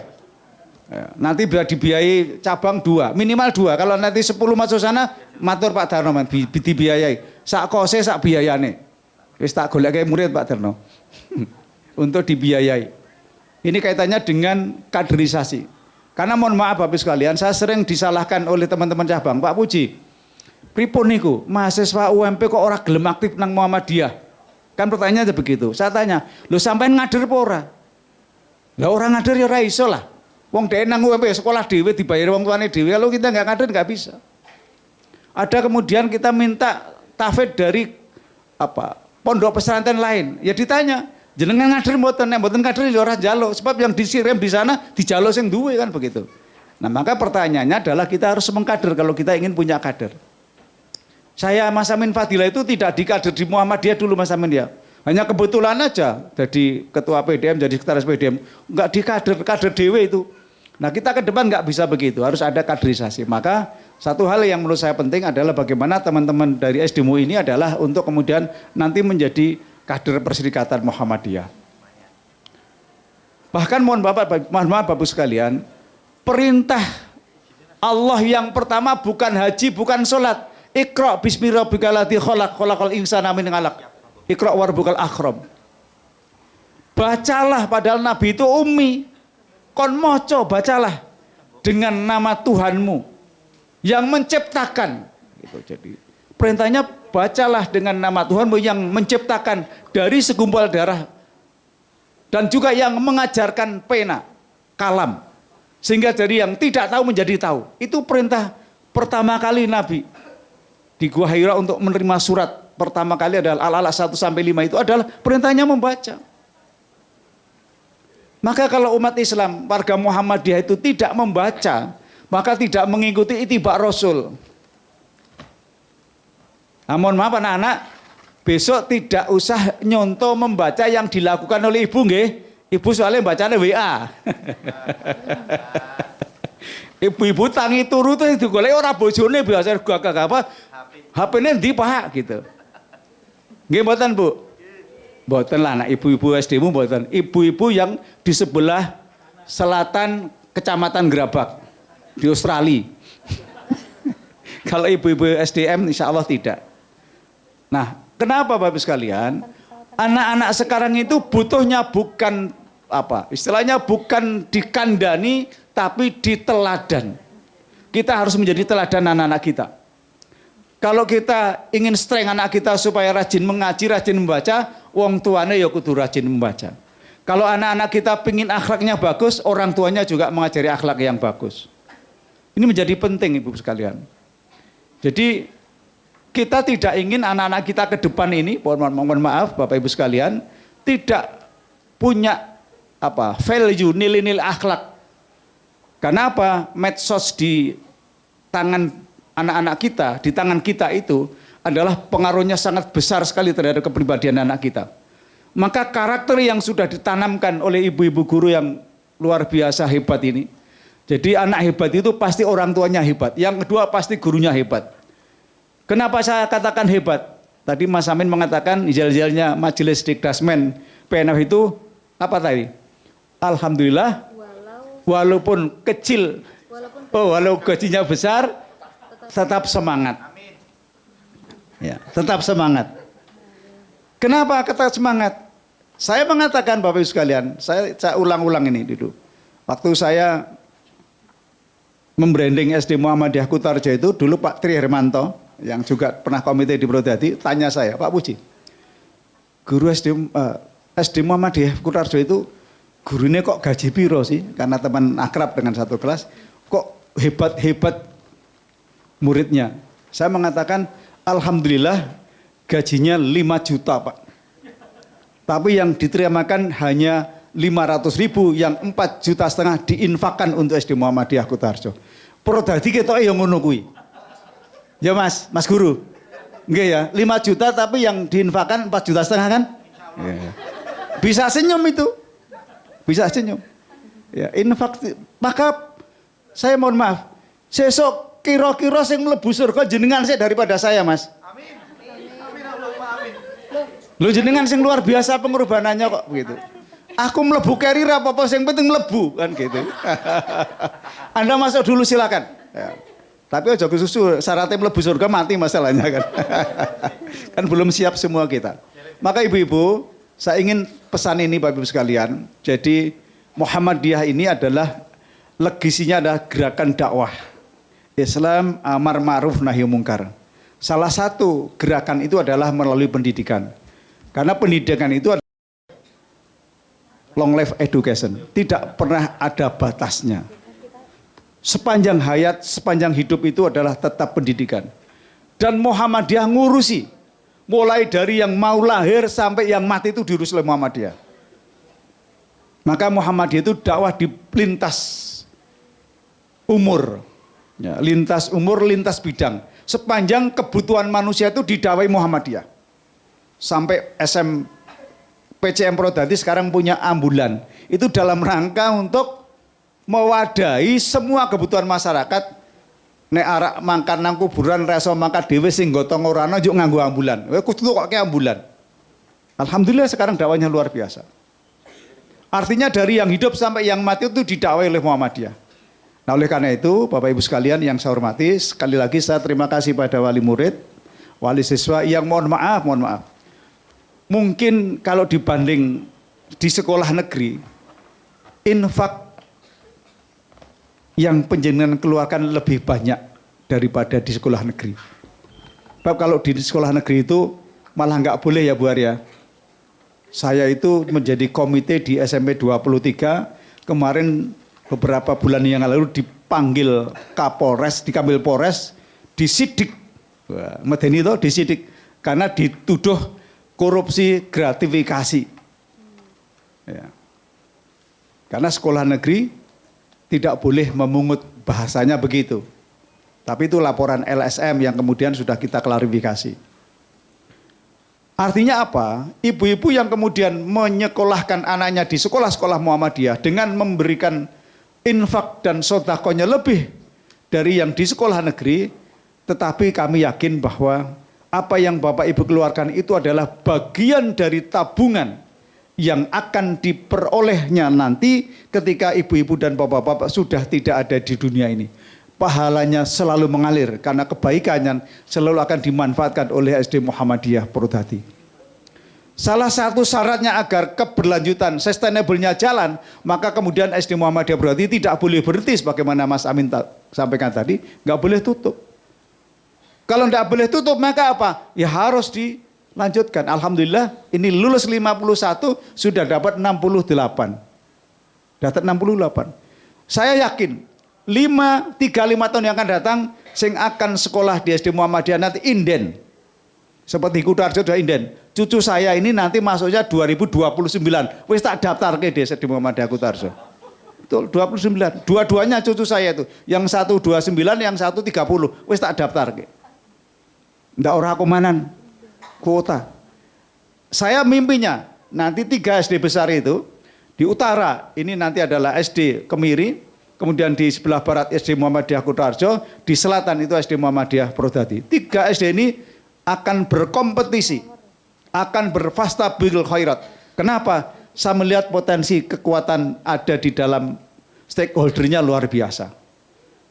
Ya, nanti bisa dibiayai cabang 2, minimal 2. Kalau nanti 10 masuk sana, matur Pak Darno dibiayai. Sak kose sak biayane. Wis tak goleke murid Pak Darno. Untuk dibiayai. Ini kaitannya dengan kaderisasi. Karena mohon maaf Bapak sekalian, saya sering disalahkan oleh teman-teman cabang, Pak Puji, pripun niku? Mahasiswa UMP kok ora gelem aktif nang Muhammadiyah? Kan pertanyaannya begitu. Saya tanya, "Lho sampean ngader apa ora?" Lah orang ngader ya ora iso lah. Wong dhek nang UMP sekolah dhewe dibayar wong tuane dhewe. Kalau kita nggak ngader nggak bisa. Ada kemudian kita minta tafid dari pondok pesantren lain. Ya ditanya, jenengan ngader mboten, nek mboten ngader ya ora njaluk sebab yang disirim di sana dijaluk sing duwe kan begitu. Nah, maka pertanyaannya adalah kita harus mengkader kalau kita ingin punya kader. Saya Mas Amin Fadilah itu tidak dikader di Muhammadiyah dulu Mas Amin ya. Hanya kebetulan aja jadi ketua PDM, jadi sekretaris PDM, enggak dikader, kader dewe itu. Nah, kita ke depan enggak bisa begitu, harus ada kaderisasi. Maka satu hal yang menurut saya penting adalah bagaimana teman-teman dari SDMU ini adalah untuk kemudian nanti menjadi kader Perserikatan Muhammadiyah. Bahkan mohon maaf Bapak sekalian, perintah Allah yang pertama bukan haji, bukan sholat. Iqra bismi rabbikal ladzi khalaq, khalaqal insana min 'alaq. Iqra warbukal akram. Bacalah, padahal Nabi itu ummi. Kon moco, bacalah dengan nama Tuhanmu yang menciptakan. Gitu. Jadi perintahnya bacalah dengan nama Tuhanmu yang menciptakan dari segumpal darah dan juga yang mengajarkan pena, kalam, sehingga dari yang tidak tahu menjadi tahu. Itu perintah pertama kali Nabi di Gua Hira untuk menerima surat. Pertama kali adalah Al-Alaq 1-5 itu adalah perintahnya membaca. Maka kalau umat Islam, warga Muhammadiyah itu tidak membaca, maka tidak mengikuti ittiba Rasul. Nah, mohon maaf anak-anak, besok tidak usah nyontoh membaca yang dilakukan oleh ibu nggih. Ibu soalnya bacanya WA. Ibu-ibu tangi turu itu digoleki ora bojone biasa gagak apa? HP-ne ndi Pak gitu. Nggih mboten Bu? Mboten lah anak ibu-ibu SD-mu mboten. Ibu-ibu yang di sebelah selatan Kecamatan Gerabak di Australia. Kalau ibu-ibu SDM insya Allah tidak. Nah, kenapa Bapak sekalian? Anak-anak sekarang itu butuhnya bukan istilahnya bukan dikandani tapi diteladan. Kita harus menjadi teladan anak-anak kita. Kalau kita ingin strength anak kita supaya rajin mengaji, rajin membaca, wong tuanya ya kudu rajin membaca. Kalau anak-anak kita pingin akhlaknya bagus, orang tuanya juga mengajari akhlak yang bagus. Ini menjadi penting Ibu sekalian. Jadi kita tidak ingin anak-anak kita ke depan ini, mohon maaf Bapak Ibu sekalian, tidak punya value, nilai-nilai akhlak. Karena apa? Medsos di tangan anak-anak kita, di tangan kita itu adalah pengaruhnya sangat besar sekali terhadap kepribadian anak kita. Maka karakter yang sudah ditanamkan oleh ibu-ibu guru yang luar biasa hebat ini. Jadi anak hebat itu pasti orang tuanya hebat. Yang kedua pasti gurunya hebat. Kenapa saya katakan hebat? Tadi Mas Amin mengatakan ijal-ijalnya Majelis Dikdasmen PNF itu apa tadi? Alhamdulillah walaupun kecil, walau gajinya besar, tetap semangat. Ya, tetap semangat. Kenapa tetap semangat? Saya mengatakan Bapak Ibu sekalian, saya ulang-ulang ini dulu. Waktu saya membranding SD Muhammadiyah Kutarjo itu, dulu Pak Tri Hermanto, yang juga pernah komite di Brodadi, tanya saya, Pak Puji, guru SD Muhammadiyah Kutarjo itu, gurunya kok gaji piro sih? Karena teman akrab dengan satu kelas, kok hebat-hebat muridnya. Saya mengatakan, alhamdulillah gajinya 5 juta Pak. Tapi yang diterimakan hanya 500.000, yang 4,5 juta diinfakkan untuk SD Muhammadiyah Kutarjo. Prodadi kita yang ngono kuwi. Ya Mas Guru. Nggih ya, 5 juta tapi yang diinfakkan 4,5 juta kan? Ya. Bisa senyum itu. Bisa senyum. Ya, infak. Maka saya mohon maaf, sesok kira-kira sing mlebu surga jenengan sih daripada saya, Mas. Amin. Lho jenengan sing luar biasa pengorbanannya kok begitu. Aku mlebu carrier apa-apa sing penting mlebu kan gitu. Anda masuk dulu silakan. Ya. Tapi aja kesusu syaratnya mlebu surga mati masalahnya kan. Kan belum siap semua kita. Maka ibu-ibu, saya ingin pesan ini Bapak Ibu sekalian. Jadi Muhammadiyah ini adalah legasinya adalah gerakan dakwah. Islam amar ma'ruf nahi mungkar. Salah satu gerakan itu adalah melalui pendidikan. Karena pendidikan itu adalah long life education, tidak pernah ada batasnya. Sepanjang hayat, sepanjang hidup itu adalah tetap pendidikan. Dan Muhammadiyah ngurusi, mulai dari yang mau lahir sampai yang mati itu diurus oleh Muhammadiyah. Maka Muhammadiyah itu dakwah di lintas umur, ya, lintas umur, lintas bidang. Sepanjang kebutuhan manusia itu didakwai Muhammadiyah. Sampai PCM Prodadi sekarang punya ambulan. Itu dalam rangka untuk mewadahi semua kebutuhan masyarakat. Nek arak mangkat nang kuburan reso mangkat dhewe sing gotong ora ana njuk nganggo ambulan. Kudu kok ambulan. Alhamdulillah sekarang dakwahnya luar biasa. Artinya dari yang hidup sampai yang mati itu didakwai oleh Muhammadiyah. Nah oleh karena itu Bapak Ibu sekalian yang saya hormati, sekali lagi saya terima kasih pada wali murid, wali siswa yang mohon maaf. Mungkin kalau dibanding di sekolah negeri, infak yang penjenengan keluarkan lebih banyak daripada di sekolah negeri. Sebab kalau di sekolah negeri itu malah nggak boleh ya Bu Arya. Saya itu menjadi komite di SMP 23, kemarin beberapa bulan yang lalu dipanggil Kapolres, dikambil Polres, disidik. Medeni itu disidik karena dituduh korupsi gratifikasi. Ya. Karena sekolah negeri tidak boleh memungut, bahasanya begitu. Tapi itu laporan LSM yang kemudian sudah kita klarifikasi. Artinya apa? Ibu-ibu yang kemudian menyekolahkan anaknya di sekolah-sekolah Muhammadiyah dengan memberikan infak dan sedekahnya lebih dari yang di sekolah negeri, tetapi kami yakin bahwa apa yang Bapak Ibu keluarkan itu adalah bagian dari tabungan yang akan diperolehnya nanti ketika ibu-ibu dan bapak-bapak sudah tidak ada di dunia ini. Pahalanya selalu mengalir karena kebaikannya selalu akan dimanfaatkan oleh SD Muhammadiyah Prodadi. Salah satu syaratnya agar keberlanjutan sustainable-nya jalan, maka kemudian SD Muhammadiyah Prodadi tidak boleh berhenti sebagaimana Mas Amin sampaikan tadi, nggak boleh tutup. Kalau nggak boleh tutup maka apa? Ya harus dilanjutkan. Alhamdulillah ini lulus 51 sudah dapat 68. Dapat 68. Saya yakin 3-5 tahun yang akan datang sing akan sekolah di SD Muhammadiyah nanti inden. Seperti Kutarjo sudah inden. Cucu saya ini nanti masuknya 2029. Wis tak daftar ke di SD Muhammadiyah Kutarjo. Betul, 29. Dua-duanya cucu saya itu. Yang satu 29, yang satu 30. Wis tak daftar ke. Ndak ora komanan kuota. Saya mimpinya nanti 3 SD besar itu di utara ini nanti adalah SD Kemiri, kemudian di sebelah barat SD Muhammadiyah Kutarjo, di selatan itu SD Muhammadiyah Prodadi. 3 SD ini akan berkompetisi, akan berfastabil khairat. Kenapa? Saya melihat potensi kekuatan ada di dalam stakeholdernya luar biasa.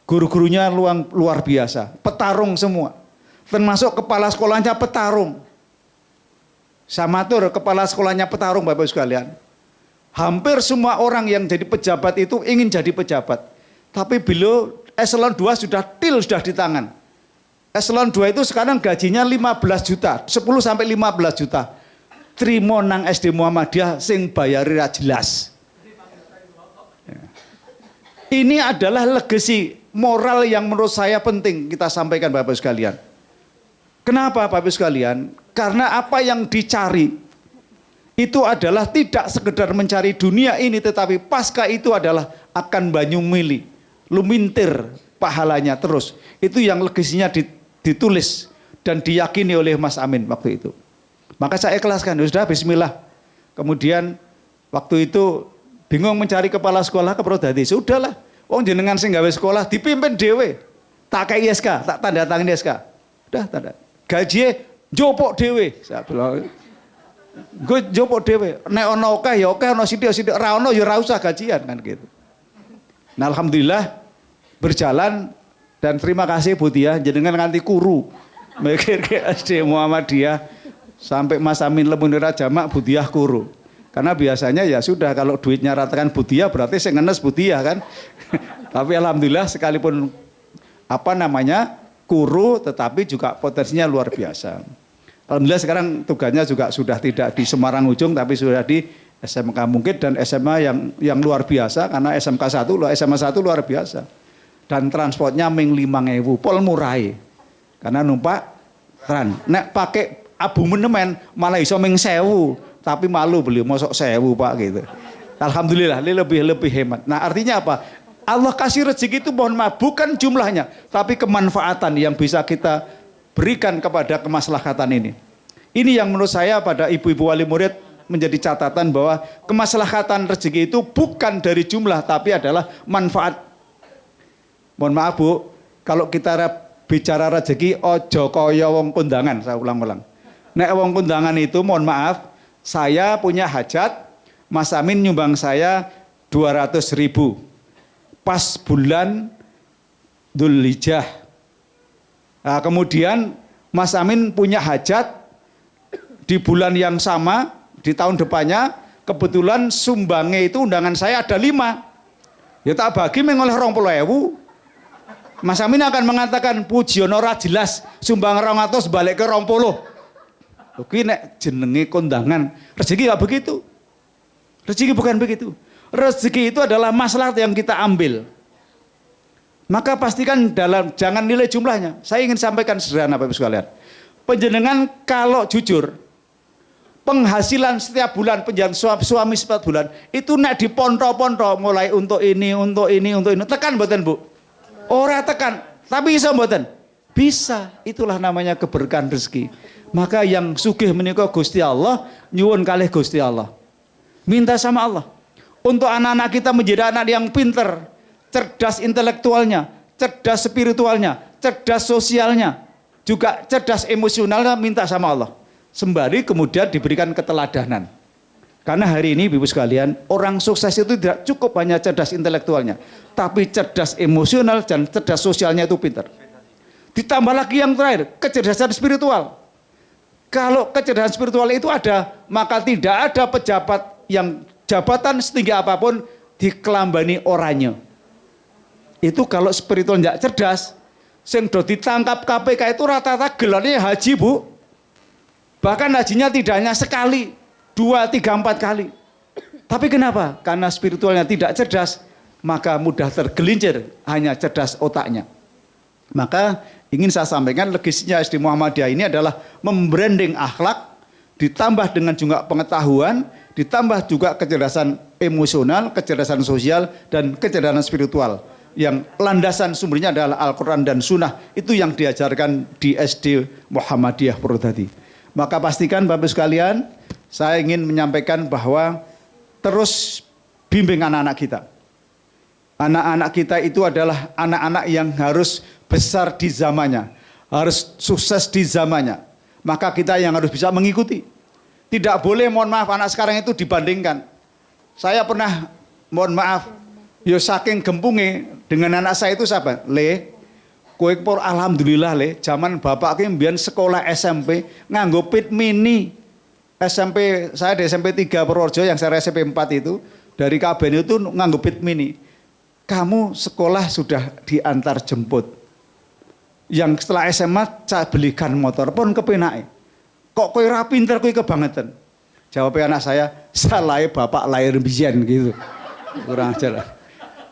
Guru-gurunya luar biasa, petarung semua. Termasuk kepala sekolahnya petarung. Samatur kepala sekolahnya petarung Bapak Ibu sekalian. Hampir semua orang yang jadi pejabat itu ingin jadi pejabat. Tapi beliau eselon 2 sudah di tangan. Eselon 2 itu sekarang gajinya 15 juta, 10 sampai 15 juta. Trimo nang SD Muhammadiyah sing bayari ra jelas. Ini adalah legasi moral yang menurut saya penting kita sampaikan Bapak Ibu sekalian. Kenapa Bapak Ibu sekalian? Karena apa yang dicari itu adalah tidak sekedar mencari dunia ini, tetapi pasca itu adalah akan banyu mili, lumintir pahalanya terus. Itu yang legasinya ditulis dan diyakini oleh Mas Amin waktu itu. Maka saya ikhlaskan, sudah bismillah. Kemudian waktu itu bingung mencari kepala sekolah ke Prodadi. Sudahlah, wong jenengan sing gawe sekolah dipimpin dhewe. Tak kayak SK, tak tanda tangan SK. Udah tanda. Gaji jopok dhewe. Saya bilang, gue jopok dhewe. Nek ono akeh ya akeh, ono sithik-sithik, ra ono ya ra usah gajian kan gitu. Nah alhamdulillah berjalan dan terima kasih Bu Tia, jenengan nganti kuru mikir ke SD Muhammadiyah sampai Mas Amin lemunira jamak Bu Tia kuru. Karena biasanya ya sudah kalau duitnya ratakan Bu Tia berarti saya ngenes Bu Tia kan. Tapi alhamdulillah sekalipun Kuru tetapi juga potensinya luar biasa. Alhamdulillah sekarang tugasnya juga sudah tidak di Semarang ujung tapi sudah di SMK Mungkit dan SMA yang luar biasa karena SMA 1 luar biasa. Dan transportnya ming 5.000 pol murai. Karena numpak tran. Nek pakai abu menemen malah iso ming 1.000 tapi malu beli mosok 1.000 Pak gitu. Alhamdulillah ini lebih hemat. Nah artinya apa? Allah kasih rezeki itu mohon maaf bukan jumlahnya tapi kemanfaatan yang bisa kita berikan kepada kemaslahatan ini. Ini yang menurut saya pada ibu-ibu wali murid menjadi catatan bahwa kemaslahatan rezeki itu bukan dari jumlah tapi adalah manfaat. Mohon maaf Bu, kalau kita bicara rezeki ojo kaya wong kondangan, saya ulang-ulang. Nek wong kondangan itu mohon maaf, saya punya hajat, Mas Amin nyumbang saya 200.000 pas bulan Dzulhijjah. Nah, kemudian Mas Amin punya hajat di bulan yang sama di tahun depannya, kebetulan sumbangnya itu undangan saya ada 5. Ya tak bagi mengoleh 20.000. Mas Amin akan mengatakan pujian ora jelas sumbang 200 balik ke 20. Oke nek jenenge kondangan. Rezeki enggak begitu. Rezeki bukan begitu. Rezeki itu adalah maslahat yang kita ambil. Maka pastikan jangan nilai jumlahnya. Saya ingin sampaikan sederhana Bapak Ibu sekalian. Panjenengan kalau jujur, penghasilan setiap bulan penjangan suami setiap bulan itu nek diponto-ponto mulai untuk ini. Tekan mboten Bu? Ora tekan, tapi iso mboten? Bisa. Itulah namanya keberkahan rezeki. Maka yang sugih menika Gusti Allah, nyuwun kalih Gusti Allah. Minta sama Allah. Untuk anak-anak kita menjadi anak yang pinter, cerdas intelektualnya, cerdas spiritualnya, cerdas sosialnya, juga cerdas emosionalnya, minta sama Allah. Sembari kemudian diberikan keteladanan. Karena hari ini Ibu sekalian, orang sukses itu tidak cukup hanya cerdas intelektualnya, tapi cerdas emosional dan cerdas sosialnya itu pinter. Ditambah lagi yang terakhir, kecerdasan spiritual. Kalau kecerdasan spiritual itu ada, maka tidak ada pejabat yang jabatan setinggi apapun dikelambani orangnya. Itu kalau spiritual tidak cerdas, sing do ditangkap KPK itu rata-rata gelarnya haji Bu. Bahkan hajinya tidak hanya sekali, 2, 3, 4 kali. Tapi kenapa? Karena spiritualnya tidak cerdas, maka mudah tergelincir, hanya cerdas otaknya. Maka ingin saya sampaikan legasinya SD Muhammadiyah ini adalah membranding akhlak, ditambah dengan juga pengetahuan, ditambah juga kecerdasan emosional, kecerdasan sosial, dan kecerdasan spiritual. Yang landasan sumbernya adalah Al-Quran dan Sunnah. Itu yang diajarkan di SD Muhammadiyah Purwodadi. Maka pastikan Bapak sekalian, saya ingin menyampaikan bahwa terus bimbing anak-anak kita. Anak-anak kita itu adalah anak-anak yang harus besar di zamannya, harus sukses di zamannya. Maka kita yang harus bisa mengikuti. Tidak boleh mohon maaf anak sekarang itu dibandingkan. Saya pernah mohon maaf, yo saking gempungnya dengan anak saya itu siapa? Kowe por alhamdulillah zaman bapak ki mbiyen sekolah SMP nganggo pit mini. SMP saya di SMP 3 Purworejo yang saya SMP 4 itu dari Kaben itu nganggo pit mini. Kamu sekolah sudah diantar jemput. Yang setelah SMA saya belikan motor pun kepenake. Kok kowe ra pinter kowe kebangetan. Jawabnya anak saya, salah bapak lahir biyen gitu. Kurang ajar.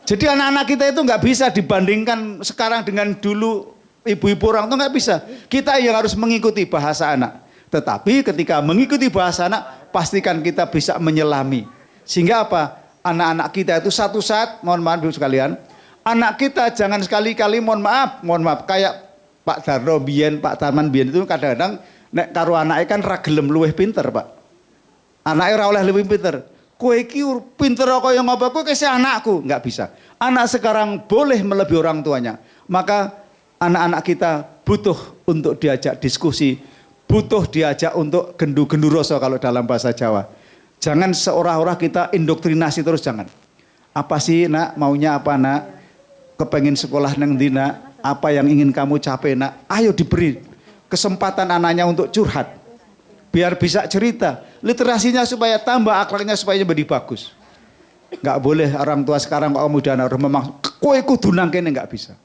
Jadi anak-anak kita itu nggak bisa dibandingkan sekarang dengan dulu ibu-ibu orang itu nggak bisa. Kita yang harus mengikuti bahasa anak. Tetapi ketika mengikuti bahasa anak, pastikan kita bisa menyelami. Sehingga apa? Anak-anak kita itu satu saat, mohon maaf Ibu sekalian, anak kita jangan sekali-kali mohon maaf, kayak Pak Darno Biyen, Pak Tarman Biyen itu kadang-kadang nek karo anake kan ra gelem luwih pinter, Pak. Anake ora oleh luwih pinter. Kowe iki pinter kaya ngapa kowe kese anakku, enggak bisa. Anak sekarang boleh melebihi orang tuanya. Maka anak-anak kita butuh untuk diajak diskusi, butuh diajak untuk gendu-gendu rasa kalau dalam bahasa Jawa. Jangan seorang-orang kita indoktrinasi terus, jangan. Apa sih nak, maunya apa nak? Kepengen sekolah nang ndi nak? Apa yang ingin kamu capai nak? Ayo diberi kesempatan anaknya untuk curhat. Biar bisa cerita, literasinya supaya tambah, akhlaknya supaya menjadi bagus. Enggak boleh orang tua sekarang kok kemudian harus memang kowe kudu nang kene, enggak bisa.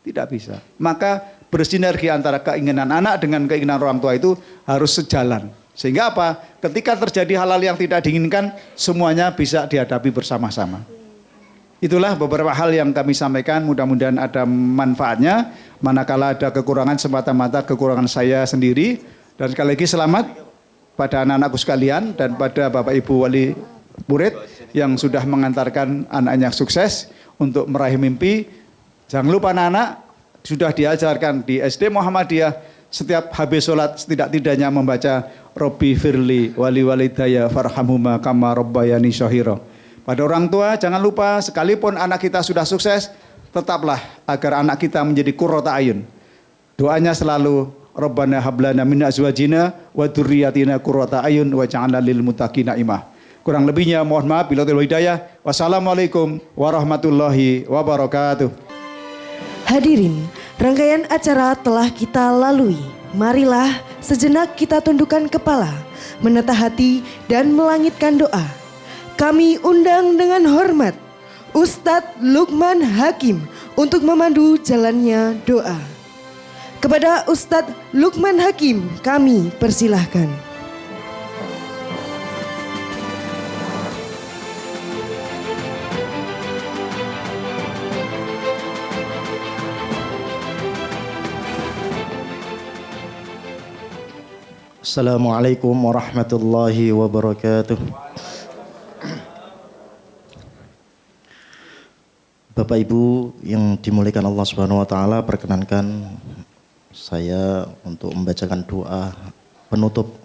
Tidak bisa. Maka bersinergi antara keinginan anak dengan keinginan orang tua itu harus sejalan. Sehingga apa? Ketika terjadi hal-hal yang tidak diinginkan, semuanya bisa dihadapi bersama-sama. Itulah beberapa hal yang kami sampaikan, mudah-mudahan ada manfaatnya. Manakala ada kekurangan, semata-mata kekurangan saya sendiri. Dan sekali lagi selamat pada anak-anakku sekalian dan pada Bapak Ibu wali murid yang sudah mengantarkan anaknya sukses untuk meraih mimpi. Jangan lupa anak-anak, sudah diajarkan di SD Muhammadiyah setiap habis sholat setidak-tidaknya membaca Robbi firli wali walidaya farhamhuma kama rabbayani syahira. Pada orang tua jangan lupa, sekalipun anak kita sudah sukses, tetaplah agar anak kita menjadi qurrata ayun. Doanya selalu Rabbana hablana min azwajina wa dzurriyyatina qurrata ayun waj'alna lil muttaqina imah. Kurang lebihnya mohon maaf, bila hidayah. Wassalamualaikum warahmatullahi wabarakatuh. Hadirin, rangkaian acara telah kita lalui. Marilah sejenak kita tundukkan kepala, menatah hati dan melangitkan doa. Kami undang dengan hormat Ustadz Lukman Hakim untuk memandu jalannya doa. Kepada Ustadz Lukman Hakim kami persilahkan. Assalamualaikum warahmatullahi wabarakatuh. Bapak Ibu yang dimuliakan Allah Subhanahu wa taala, perkenankan saya untuk membacakan doa penutup.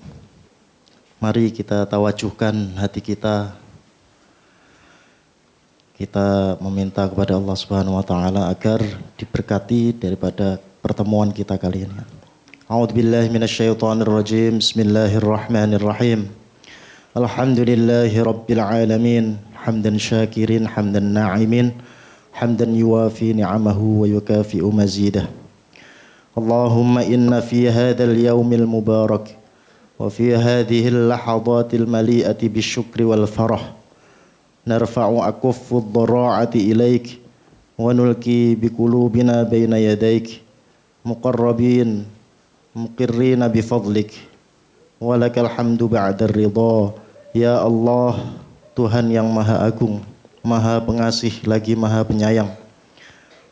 Mari kita tawajuhkan hati kita. Kita meminta kepada Allah Subhanahu wa taala agar diberkati daripada pertemuan kita kali ini. A'udzubillahi minasyaitonirrajim. Bismillahirrahmanirrahim. Alhamdulillahi rabbil alamin. Hamdan syakirin, hamdan na'imin, hamdan yuwafi ni'amahu wa yukafi'u mazidah. Allahumma inna fi hadzal yaumil mubarak wa fi hadhil lahadhatil mali'ati bisyukri wal farah narfa'u akuffud dhara'ati ilaik wa nulki biqulubina baina yadaik muqarrabin muqirrina bifadlik walakal hamdu ba'da ridha. Ya Allah, Tuhan yang maha agung, maha pengasih lagi maha penyayang,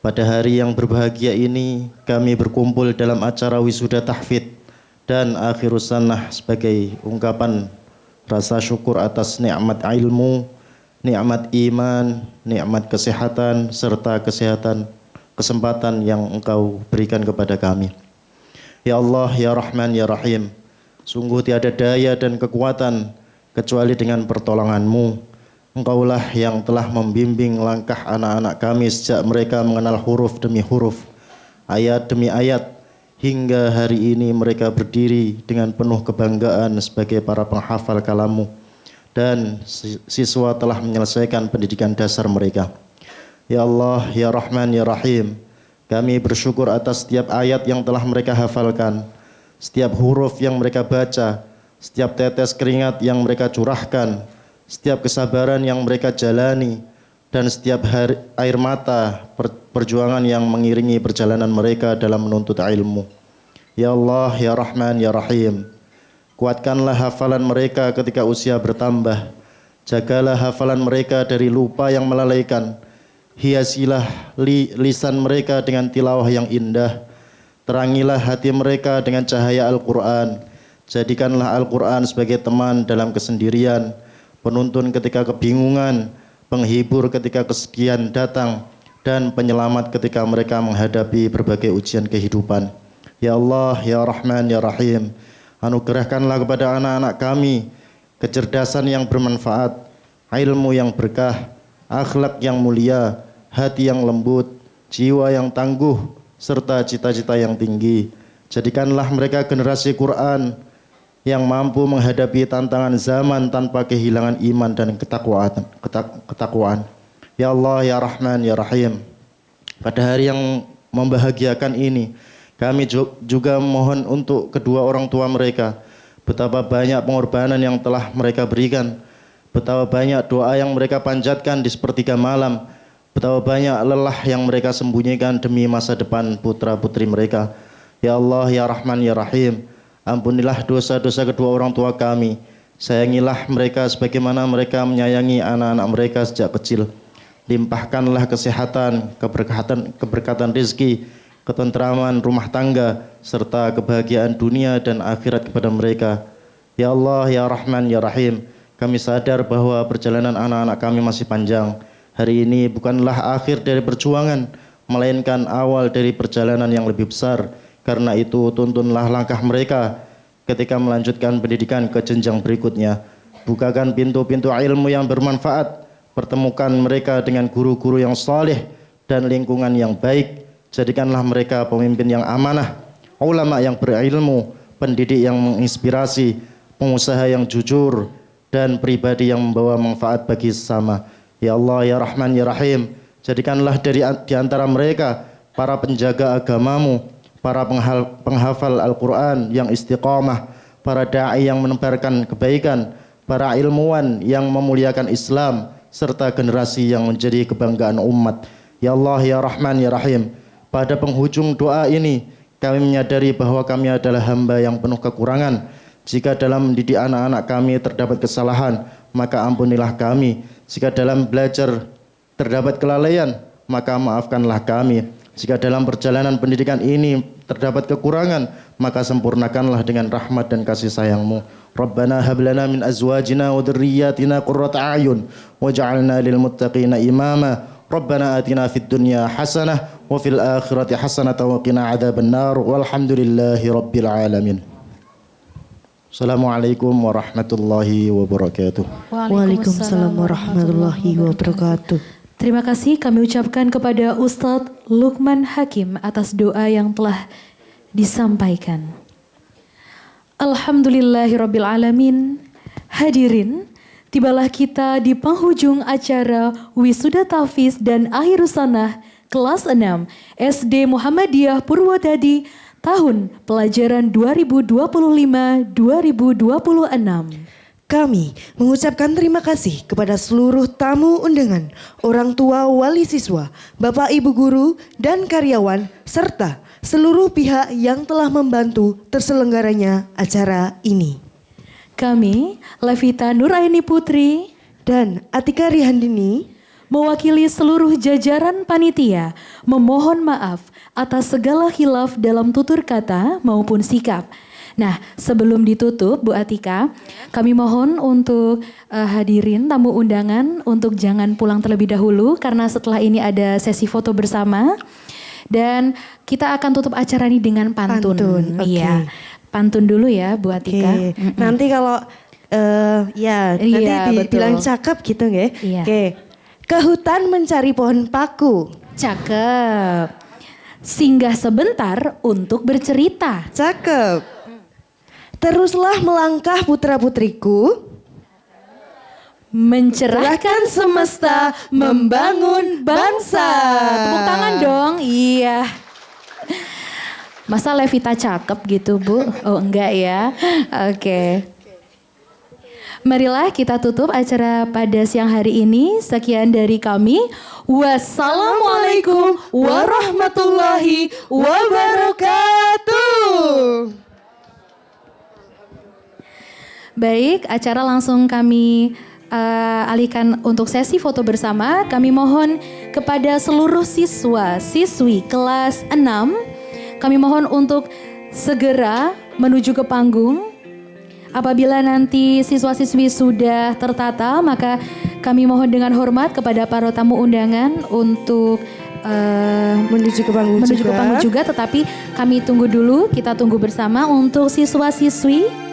pada hari yang berbahagia ini kami berkumpul dalam acara wisuda tahfidz dan akhirus sanah sebagai ungkapan rasa syukur atas nikmat ilmu, nikmat iman, nikmat kesehatan serta kesempatan yang Engkau berikan kepada kami. Ya Allah, ya Rahman, ya Rahim, sungguh tiada daya dan kekuatan kecuali dengan pertolongan-Mu. Engkaulah yang telah membimbing langkah anak-anak kami sejak mereka mengenal huruf demi huruf, ayat demi ayat, hingga hari ini mereka berdiri dengan penuh kebanggaan sebagai para penghafal kalam-Mu dan siswa telah menyelesaikan pendidikan dasar mereka. Ya Allah, ya Rahman, ya Rahim, kami bersyukur atas setiap ayat yang telah mereka hafalkan, setiap huruf yang mereka baca, setiap tetes keringat yang mereka curahkan, setiap kesabaran yang mereka jalani, dan setiap air mata perjuangan yang mengiringi perjalanan mereka dalam menuntut ilmu. Ya Allah, ya Rahman, ya Rahim, kuatkanlah hafalan mereka ketika usia bertambah. Jagalah hafalan mereka dari lupa yang melalaikan. Hiasilah lisan mereka dengan tilawah yang indah. Terangilah hati mereka dengan cahaya Al-Quran. Jadikanlah Al-Quran sebagai teman dalam kesendirian, penuntun ketika kebingungan, penghibur ketika kesedihan datang, dan penyelamat ketika mereka menghadapi berbagai ujian kehidupan. Ya Allah, ya Rahman, ya Rahim, anugerahkanlah kepada anak-anak kami kecerdasan yang bermanfaat, ilmu yang berkah, akhlak yang mulia, hati yang lembut, jiwa yang tangguh, serta cita-cita yang tinggi. Jadikanlah mereka generasi Quran yang mampu menghadapi tantangan zaman tanpa kehilangan iman dan ketakwaan. Ya Allah, ya Rahman, ya Rahim, pada hari yang membahagiakan ini, kami juga mohon untuk kedua orang tua mereka. Betapa banyak pengorbanan yang telah mereka berikan, betapa banyak doa yang mereka panjatkan di sepertiga malam, Betapa banyak lelah yang mereka sembunyikan demi masa depan putra-putri mereka. Ya Allah, Ya Rahman, Ya Rahim, ampunilah dosa-dosa kedua orang tua kami. Sayangilah mereka sebagaimana mereka menyayangi anak-anak mereka sejak kecil. Limpahkanlah kesehatan, keberkatan rezeki, ketentraman rumah tangga, serta kebahagiaan dunia dan akhirat kepada mereka. Ya Allah, Ya Rahman, Ya Rahim, kami sadar bahwa perjalanan anak-anak kami masih panjang. Hari ini bukanlah akhir dari perjuangan, melainkan awal dari perjalanan yang lebih besar. Karena itu tuntunlah langkah mereka ketika melanjutkan pendidikan ke jenjang berikutnya. Bukakan pintu-pintu ilmu yang bermanfaat. Pertemukan mereka dengan guru-guru yang saleh dan lingkungan yang baik. Jadikanlah mereka pemimpin yang amanah, ulama yang berilmu, pendidik yang menginspirasi, pengusaha yang jujur, dan pribadi yang membawa manfaat bagi sesama. Ya Allah, Ya Rahman, Ya Rahim, jadikanlah di antara mereka para penjaga agamamu, para penghafal Al-Quran yang istiqamah, para da'i yang menebarkan kebaikan, para ilmuwan yang memuliakan Islam, serta generasi yang menjadi kebanggaan umat. Ya Allah, Ya Rahman, Ya Rahim, pada penghujung doa ini kami menyadari bahwa kami adalah hamba yang penuh kekurangan. Jika dalam mendidik anak-anak kami terdapat kesalahan, maka ampunilah kami. Jika dalam belajar terdapat kelalaian, maka maafkanlah kami. Jika dalam perjalanan pendidikan ini terdapat kekurangan, maka sempurnakanlah dengan rahmat dan kasih sayang-Mu. Rabbana hab lana min azwajina wa dhurriyyatina qurrata a'yun waj'alna lil muttaqina imama. Rabbana atina fid dunya hasanah wa fil akhirati hasanah wa qina adzabannar. Walhamdulillahi rabbil alamin. Assalamualaikum warahmatullahi wabarakatuh. Waalaikumsalam warahmatullahi wabarakatuh. Terima kasih kami ucapkan kepada Ustadz Lukman Hakim atas doa yang telah disampaikan. Alhamdulillahirabbil alamin. Hadirin, tibalah kita di penghujung acara Wisuda Tahfiz dan Akhirus Sanah kelas 6 SD Muhammadiyah Purwodadi tahun pelajaran 2025-2026. Kami mengucapkan terima kasih kepada seluruh tamu undangan, orang tua wali siswa, bapak ibu guru, dan karyawan, serta seluruh pihak yang telah membantu terselenggaranya acara ini. Kami, Levita Nuraini Putri dan Atika Rihandini, mewakili seluruh jajaran panitia, memohon maaf atas segala khilaf dalam tutur kata maupun sikap. Nah, sebelum ditutup Bu Atika, kami mohon untuk hadirin tamu undangan untuk jangan pulang terlebih dahulu karena setelah ini ada sesi foto bersama. Dan kita akan tutup acara ini dengan pantun. Iya. Pantun dulu ya Bu Atika. Nanti kalau nanti dibilang cakep gitu nggak? Iya. Ke hutan mencari pohon paku. Cakep. Singgah sebentar untuk bercerita. Cakep. Teruslah melangkah putra-putriku, mencerahkan semesta, membangun bangsa. Tepuk tangan dong, iya. Masa Levita cakep gitu Bu? Oh enggak ya, oke. Marilah kita tutup acara pada siang hari ini. Sekian dari kami. Wassalamualaikum warahmatullahi wabarakatuh. Baik, acara langsung kami alihkan untuk sesi foto bersama. Kami mohon kepada seluruh siswa, siswi kelas 6, kami mohon untuk segera menuju ke panggung. Apabila nanti siswa-siswi sudah tertata, maka kami mohon dengan hormat kepada para tamu undangan untuk menuju ke panggung juga. Tetapi kami tunggu dulu, kita tunggu bersama untuk siswa-siswi.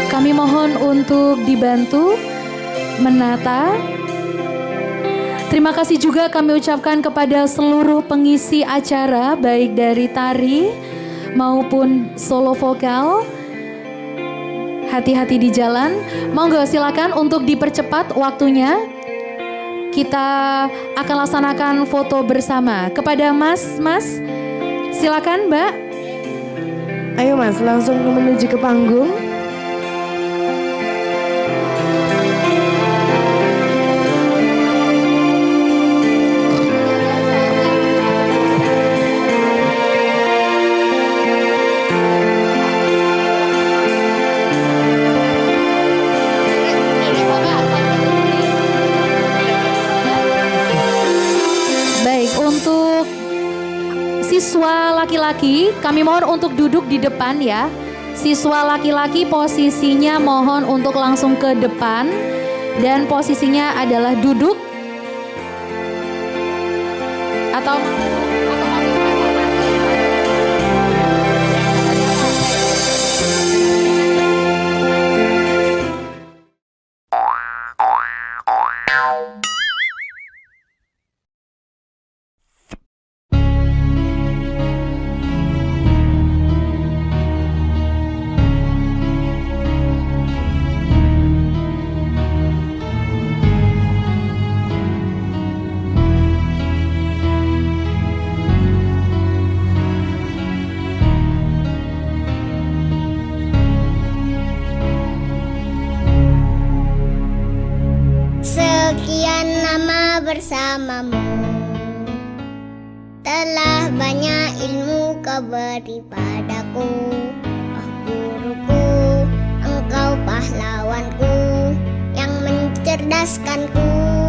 Kami mohon untuk dibantu menata. Terima kasih juga kami ucapkan kepada seluruh pengisi acara, baik dari tari maupun solo vokal. Hati-hati di jalan. Monggo silakan untuk dipercepat waktunya. Kita akan laksanakan foto bersama. Kepada Mas, silakan Mbak. Ayo Mas, langsung menuju ke panggung. Baik, untuk siswa laki-laki, kami mohon untuk duduk di depan ya. Siswa laki-laki posisinya mohon untuk langsung ke depan dan posisinya adalah duduk atau Sekian lama bersamamu, telah banyak ilmu kau beri padaku. Oh guruku, engkau pahlawanku yang mencerdaskanku.